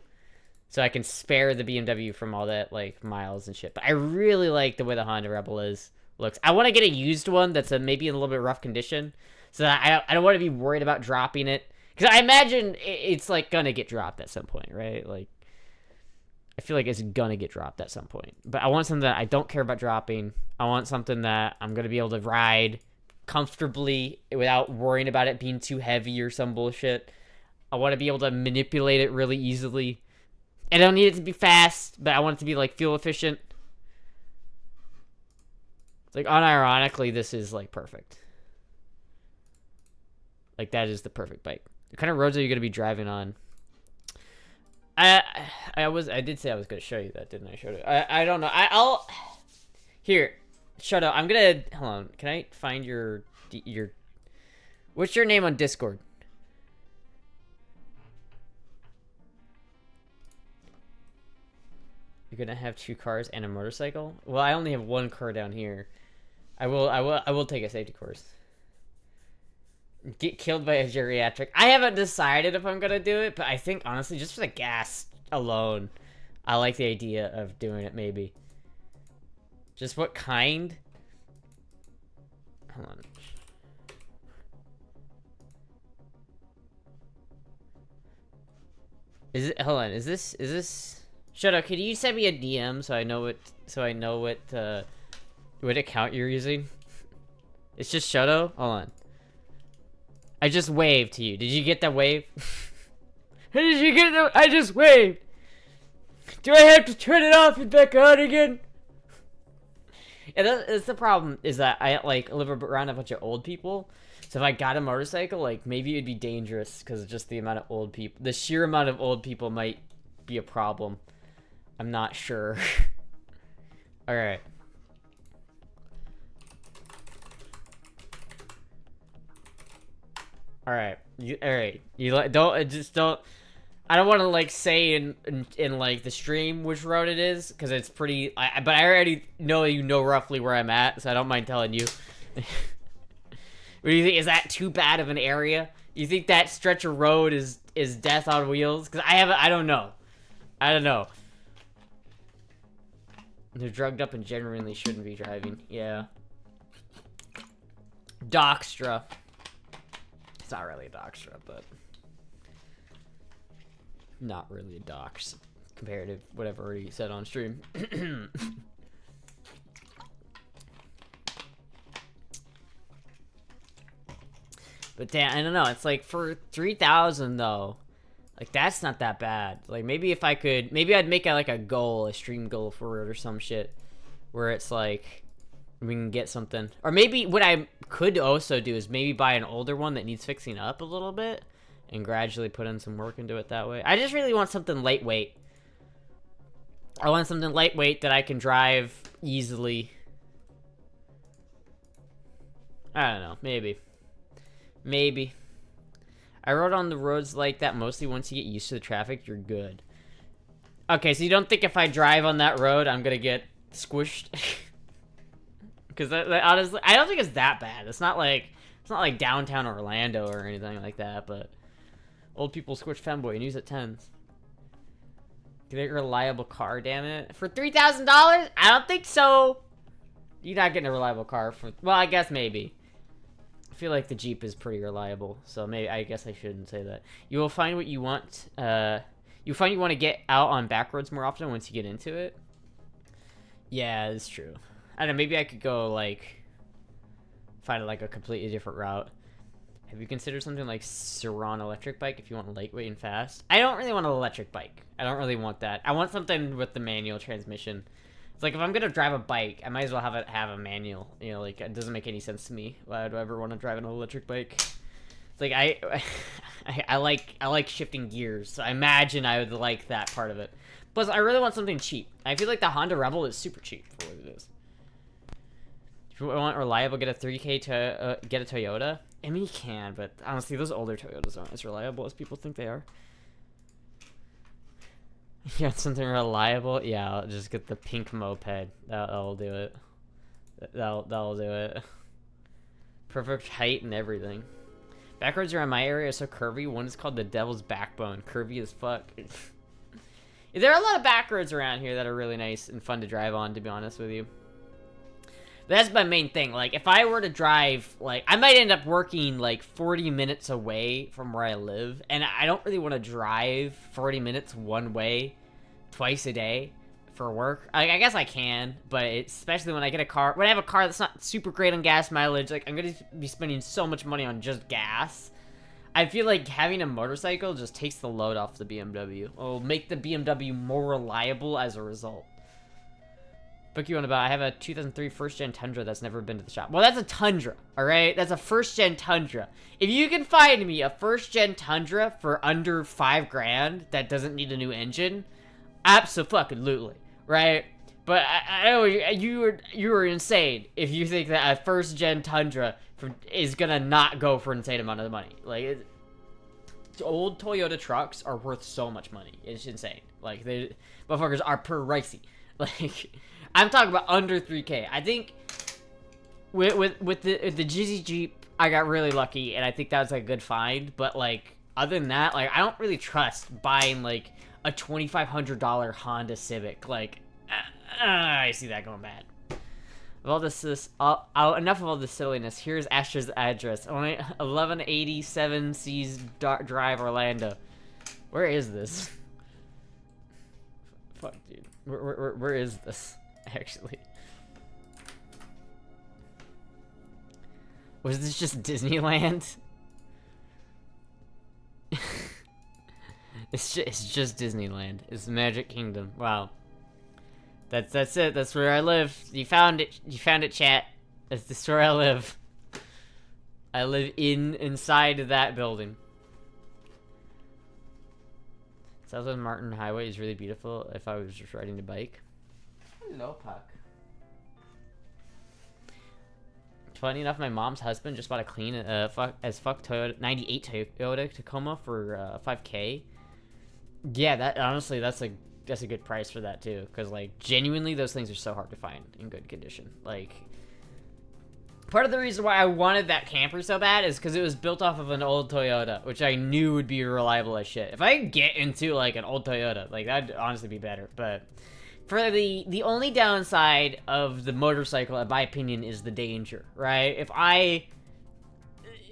So I can spare the BMW from all that, like, miles and shit. But I really like the way the Honda Rebel is. looks. I want to get a used one that's maybe in a little bit rough condition, so that I don't want to be worried about dropping it. Because I imagine it's like gonna get dropped at some point, right? Like, I feel like it's gonna get dropped at some point. But I want something that I don't care about dropping. I want something that I'm gonna be able to ride comfortably without worrying about it being too heavy or some bullshit. I want to be able to manipulate it really easily. I don't need it to be fast, but I want it to be like fuel efficient. Like, unironically, this is like perfect. Like, that is the perfect bike. What kind of roads are you gonna be driving on? I did say I was gonna show you that, didn't I? Showed it. I don't know. I'll here. Shut up. I'm gonna hold on. Can I find your what's your name on Discord? You're gonna have 2 cars and a motorcycle? Well, I only have 1 car down here. I will take a safety course. Get killed by a geriatric. I haven't decided if I'm gonna do it, but I think honestly, just for the gas alone, I like the idea of doing it. Maybe. Just what kind? Hold on. Is it? Hold on. Is this? Shut up. Could you send me a DM so I know what account you're using? It's just Shoto? Hold on. I just waved to you. Did you get that wave? Did you get that? I just waved. Do I have to turn it off and back on again? Yeah, that's the problem, is that I like live around a bunch of old people. So if I got a motorcycle, like maybe it'd be dangerous because of just the amount of old people. The sheer amount of old people might be a problem. I'm not sure. All right. All right. Don't. I don't want to like say in like the stream which road it is because it's pretty. But I already know you know roughly where I'm at, so I don't mind telling you. What do you think? Is that too bad of an area? You think that stretch of road is death on wheels? Because I don't know. I don't know. They're drugged up and genuinely shouldn't be driving. Yeah. Doxtra. It's not really a Doxtra, but not really a Dox compared to whatever he said on stream. But damn, I don't know. It's like for 3,000 though. Like that's not that bad. Like maybe if I could, maybe I'd make like a goal, a stream goal for it or some shit, where it's like we can get something. Or maybe what I could also do is maybe buy an older one that needs fixing up a little bit, and gradually put in some work into it that way. I just really want something lightweight. I want something lightweight that I can drive easily. I don't know. Maybe. Maybe. I rode on the roads like that mostly once you get used to the traffic, you're good. Okay, so you don't think if I drive on that road, I'm gonna get squished? Because honestly, I don't think it's that bad. It's not like downtown Orlando or anything like that, but old people squish femboy and use it 10s. Get a reliable car, damn it. For $3,000? I don't think so. You're not getting a reliable car for, well, I guess maybe. I feel like the Jeep is pretty reliable, so maybe I guess I shouldn't say that. You will find what you want. You find you want to get out on back roads more often once you get into it. Yeah, it's true. I don't know. Maybe I could go like find like a completely different route. Have you considered something like Saran electric bike if you want lightweight and fast? I don't really want an electric bike. I don't really want that. I want something with the manual transmission. It's like if I'm gonna drive a bike, I might as well have a manual. You know, like it doesn't make any sense to me. Why would I ever want to drive an electric bike? It's like I like shifting gears, so I imagine I would like that part of it. Plus, I really want something cheap. I feel like the Honda Rebel is super cheap for what it is. If you want reliable, get a 3K to get a Toyota. I mean, you can, but honestly, those older Toyotas aren't as reliable as people think they are. You got something reliable? Yeah, I'll just get the pink moped. That'll do it. That'll do it. Perfect height and everything. Backroads around my area are so curvy. One is called the Devil's Backbone. Curvy as fuck. There are a lot of backroads around here that are really nice and fun to drive on, to be honest with you. That's my main thing. Like, if I were to drive, like, I might end up working, like, 40 minutes away from where I live, and I don't really want to drive 40 minutes one way twice a day for work. I guess I can, but especially when I get a car, when I have a car that's not super great on gas mileage, like, I'm going to be spending so much money on just gas. I feel like having a motorcycle just takes the load off the BMW. It'll make the BMW more reliable as a result. Book you on about, I have a 2003 first-gen Tundra that's never been to the shop. Well, that's a Tundra, alright? That's a first-gen Tundra. If you can find me a first-gen Tundra for under $5,000 that doesn't need a new engine, abso-fucking-lutely, right? But I know you are insane if you think that a first-gen Tundra is gonna not go for an insane amount of money. Like, old Toyota trucks are worth so much money. It's insane. Like, they motherfuckers are pricey. Like, I'm talking about under 3K. I think with the Jizzy Jeep, I got really lucky, and I think that was like a good find. But like, other than that, like, I don't really trust buying like a $2,500 Honda Civic. Like, I see that going bad. Of all this, enough of all this silliness. Here's Astra's address: 1187 C's Drive, Orlando. Where is this? Fuck, dude. Where is this? Actually, was this just Disneyland? It's just Disneyland. It's the Magic Kingdom. Wow. That's it. That's where I live. You found it. You found it, chat. That's where I live. I live inside of that building. Southern Martin Highway is really beautiful if I was just riding a bike. Hello, Puck. Funny enough, my mom's husband just bought a clean fuck Toyota 98 Toyota Tacoma for 5K. Yeah, that honestly, that's a good price for that too, because like genuinely those things are so hard to find in good condition. Like, part of the reason why I wanted that camper so bad is because it was built off of an old Toyota, which I knew would be reliable as shit. If I could get into like an old Toyota, like, that'd honestly be better. But for the only downside of the motorcycle, in my opinion, is the danger, right? If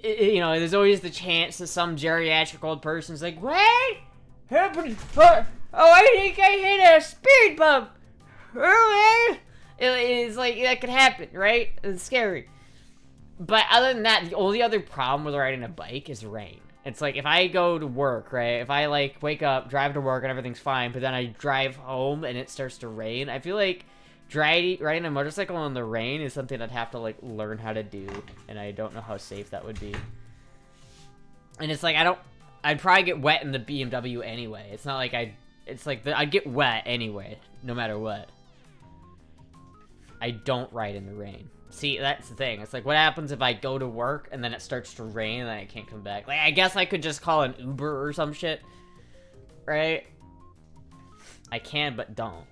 you know, there's always the chance that some geriatric old person's like, what happened? Oh, I think I hit a speed bump. It's like, that could happen, right? It's scary. But other than that, the only other problem with riding a bike is rain. It's like, if I go to work, right? If I, like, wake up, drive to work, and everything's fine, but then I drive home and it starts to rain, I feel like riding a motorcycle in the rain is something I'd have to, like, learn how to do, and I don't know how safe that would be. And it's like, I'd probably get wet in the BMW anyway. It's not like I'd get wet anyway, no matter what. I don't ride in the rain. See, that's the thing. It's like, what happens if I go to work and then it starts to rain and then I can't come back? Like, I guess I could just call an Uber or some shit, right? I can, but don't.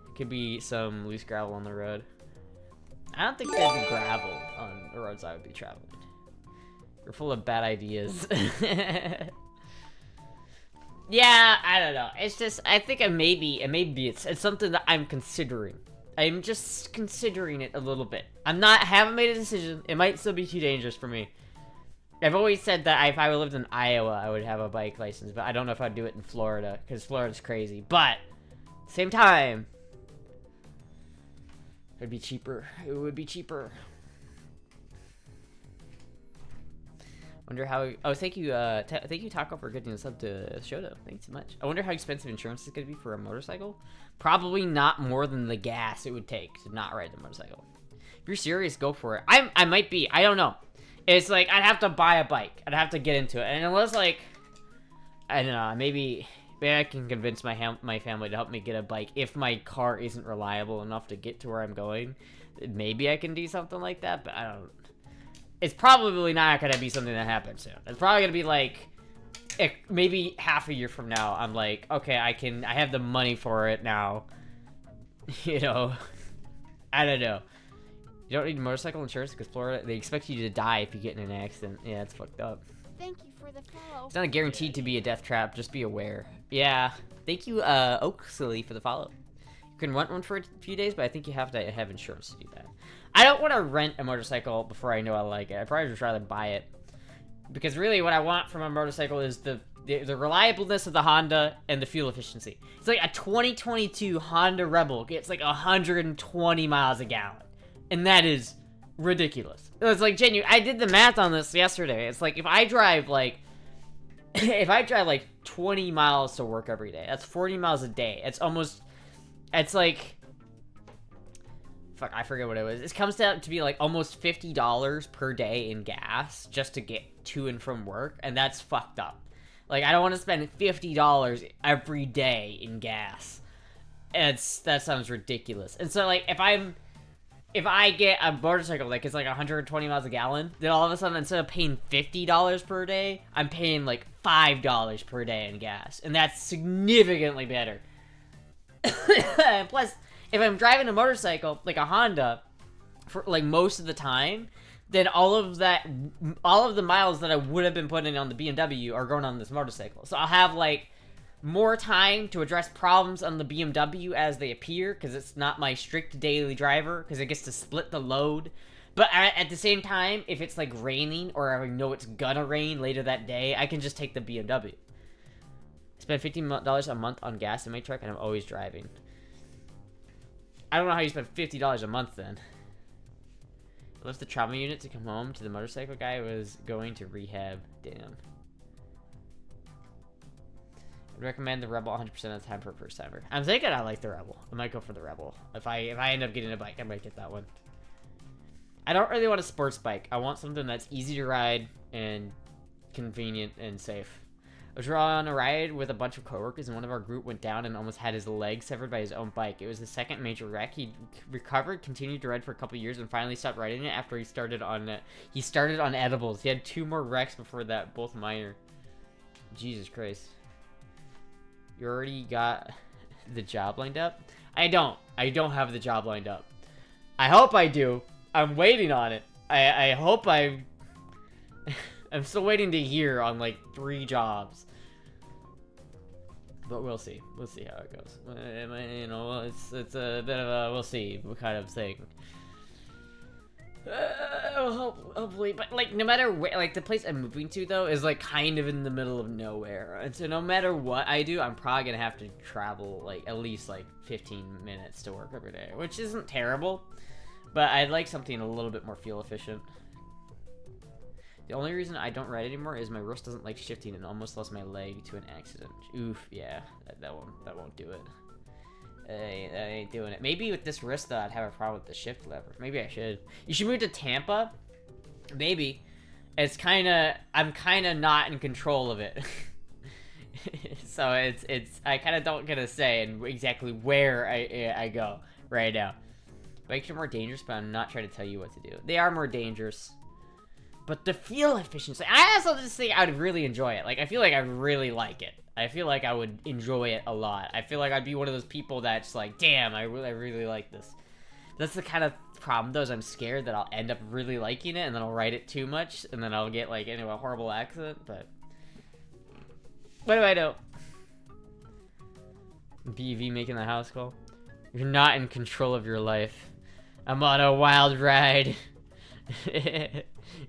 It could be some loose gravel on the road. I don't think there'd be gravel on the roads I would be traveling. You're full of bad ideas. Yeah, I don't know. It's just, I think it's something that I'm considering. I'm just considering it a little bit. I haven't made a decision. It might still be too dangerous for me. I've always said that if I lived in Iowa, I would have a bike license, but I don't know if I'd do it in Florida, because Florida's crazy. But, same time, it'd be cheaper. It would be cheaper. Wonder how. Oh, thank you, Taco, for getting us up to Shoto. Thanks so much. I wonder how expensive insurance is gonna be for a motorcycle. Probably not more than the gas it would take to not ride the motorcycle. If you're serious, go for it. I might be. I don't know. It's like, I'd have to buy a bike. I'd have to get into it, and unless, like, I don't know, maybe I can convince my family to help me get a bike if my car isn't reliable enough to get to where I'm going. Maybe I can do something like that, but I don't. It's probably not gonna be something that happens soon. It's probably gonna be like, maybe half a year from now, I'm like, okay, I have the money for it now. You know, I don't know. You don't need motorcycle insurance because Florida, they expect you to die if you get in an accident. Yeah, it's fucked up. Thank you for the follow. It's not guaranteed to be a death trap, just be aware. Yeah, thank you, Oaksley, for the follow. You can rent one for a few days, but I think you have to have insurance to do that. I don't want to rent a motorcycle before I know I like it. I'd probably just rather buy it. Because really what I want from a motorcycle is the reliableness of the Honda and the fuel efficiency. It's like a 2022 Honda Rebel gets like 120 miles a gallon. And that is ridiculous. It's like genuine. I did the math on this yesterday. It's like if I drive like 20 miles to work every day, that's 40 miles a day. It's like, fuck, I forget what it was. It comes out to be like almost $50 per day in gas just to get to and from work, and that's fucked up. Like, I don't want to spend $50 every day in gas. That sounds ridiculous. And so, like, if I get a motorcycle that gets like 120 miles a gallon, then all of a sudden, instead of paying $50 per day, I'm paying like $5 per day in gas. And that's significantly better. Plus, if I'm driving a motorcycle, like a Honda, for like most of the time, then all of the miles that I would have been putting on the BMW are going on this motorcycle. So I'll have like more time to address problems on the BMW as they appear, because it's not my strict daily driver, because it gets to split the load. But at the same time, if it's like raining, or I know it's gonna rain later that day, I can just take the BMW. I spend $15 a month on gas in my truck, and I'm always driving. I don't know how you spend $50 a month then. I left the trauma unit to come home to the motorcycle guy who was going to rehab. Damn. I'd recommend the Rebel 100% of the time for a first timer. I'm thinking I like the Rebel. I might go for the Rebel. If I end up getting a bike, I might get that one. I don't really want a sports bike. I want something that's easy to ride and convenient and safe. I was on a ride with a bunch of coworkers, and one of our group went down and almost had his leg severed by his own bike. It was his second major wreck. He recovered, continued to ride for a couple years, and finally stopped riding it after he started on edibles. He had 2 more wrecks before that, both minor. Jesus Christ. You already got the job lined up? I don't have the job lined up. I hope I do. I'm waiting on it. I hope I'm still waiting to hear on like 3 jobs. But we'll see. We'll see how it goes. You know, it's a bit of a we'll see kind of thing. Hopefully, but like no matter where, like the place I'm moving to though is like kind of in the middle of nowhere, and so no matter what I do, I'm probably gonna have to travel like at least like 15 minutes to work every day, which isn't terrible, but I'd like something a little bit more fuel efficient. The only reason I don't ride anymore is my wrist doesn't like shifting and almost lost my leg to an accident. Oof, yeah, that won't do it. I ain't doing it. Maybe with this wrist though, I'd have a problem with the shift lever. Maybe I should. You should move to Tampa. Maybe. I'm kind of not in control of it. So I kind of don't get a say in exactly where I go right now. Bikes are more dangerous, but I'm not trying to tell you what to do. They are more dangerous. But the fuel efficiency, I also just think I would really enjoy it. Like, I feel like I really like it. I feel like I would enjoy it a lot. I feel like I'd be one of those people that's like, damn, I really like this. That's the kind of problem, though, is I'm scared that I'll end up really liking it, and then I'll ride it too much, and then I'll get, like, into a horrible accident, but... What do I know? BV making the house call? You're not in control of your life. I'm on a wild ride.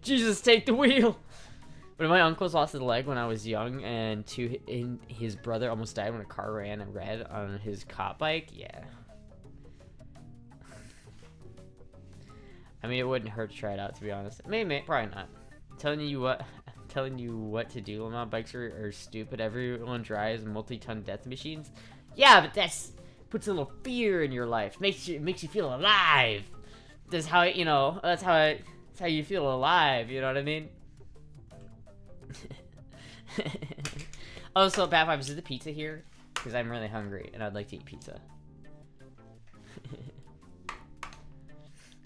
Jesus, take the wheel! But my uncle's lost his leg when I was young, and his brother almost died when a car ran red on his cop bike. Yeah. I mean, it wouldn't hurt to try it out, to be honest. Maybe, probably not. I'm telling you what to do, Lamar. Bikes are stupid. Everyone drives multi-ton death machines. Yeah, but that's puts a little fear in your life. Makes you feel alive. That's how that's how you feel alive. You know what I mean? Also, Bad Vibes, is the pizza here? Because I'm really hungry and I'd like to eat pizza.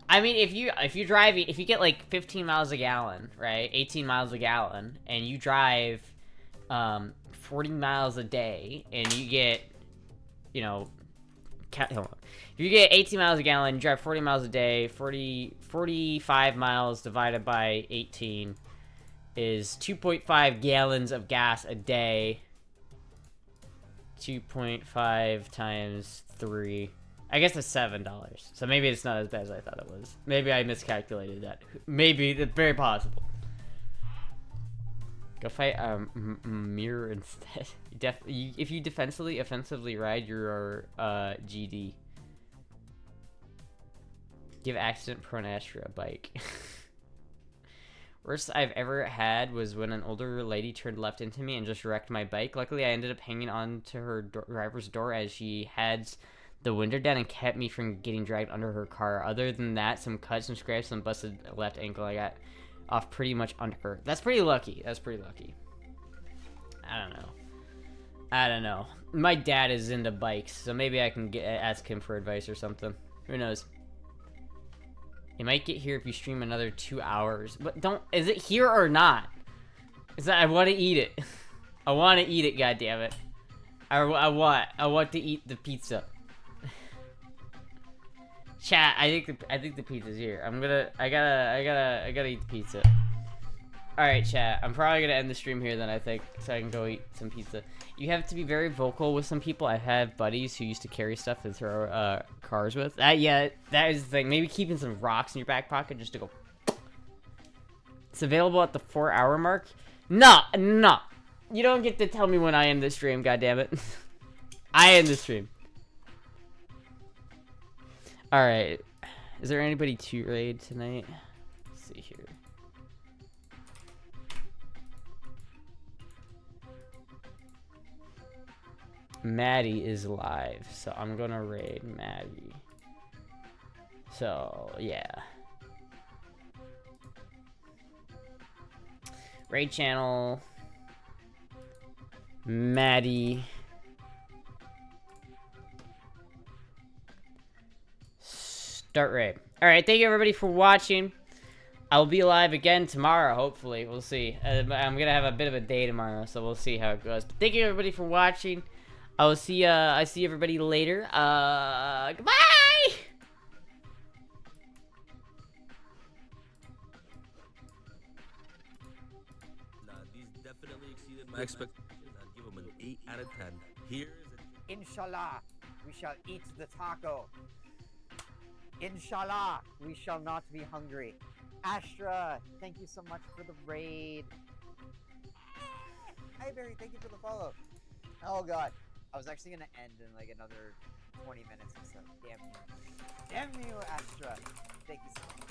I mean, if you get like 15 miles a gallon, right? 18 miles a gallon, and you drive 40 miles a day, and you get, hold on. If you get 18 miles a gallon, you drive 40 miles a day, 45 miles divided by 18 is 2.5 gallons of gas a day. 2.5 times 3. I guess it's $7. So maybe it's not as bad as I thought it was. Maybe I miscalculated that. Maybe it's very possible. Go fight mirror instead. If you offensively ride your GD. Give accident prone Astra a bike. Worst I've ever had was when an older lady turned left into me and just wrecked my bike. Luckily, I ended up hanging on to her driver's door as she had the window down and kept me from getting dragged under her car. Other than that, some cuts, some scrapes, some busted left ankle. I got off pretty much under her. That's pretty lucky. That's pretty lucky. I don't know. My dad is into bikes, so maybe I can ask him for advice or something. Who knows? You might get here if you stream another 2 hours. But don't... Is it here or not? I want to eat it. I want to eat it, goddammit. I want to eat the pizza. Chat, I think the pizza's here. I gotta eat the pizza. Alright, chat. I'm probably gonna end the stream here then, I think, so I can go eat some pizza. You have to be very vocal with some people. I have buddies who used to carry stuff to throw cars with. Yeah, that is the thing. Maybe keeping some rocks in your back pocket just to go. It's available at the 4-hour mark. No. You don't get to tell me when I end the stream, goddammit. I end the stream. Alright. Is there anybody to raid tonight? Let's see here. Maddie is live, so I'm gonna raid Maddie. So, yeah. Raid channel. Maddie. Start raid. Alright, thank you everybody for watching. I'll be live again tomorrow, hopefully. We'll see. I'm gonna have a bit of a day tomorrow, so we'll see how it goes. But thank you everybody for watching. I will see everybody later. Goodbye! These definitely exceeded my expectations. I'd give them an 8 out of 10. Here's Inshallah, we shall eat the taco. Inshallah, we shall not be hungry. Astra, thank you so much for the raid. Hi Barry, thank you for the follow. Oh god, I was actually gonna end in like another 20 minutes or so. Damn you, Astra. Thank you so much.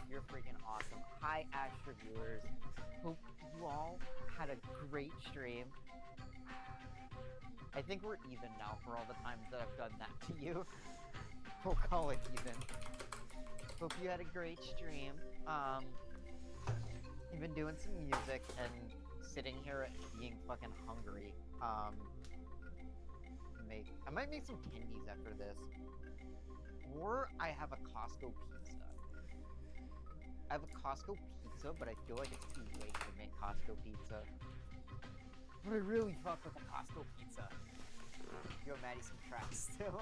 You're freaking awesome. Hi Astra viewers. Hope you all had a great stream. I think we're even now for all the times that I've done that to you. We'll call it even. Hope you had a great stream. I've been doing some music and sitting here being fucking hungry. I might make some candies after this. Or I have a Costco pizza. I have a Costco pizza, but I feel like it's too late to make Costco pizza. But I really fuck with a Costco pizza. Yo, Maddie, some tracks still.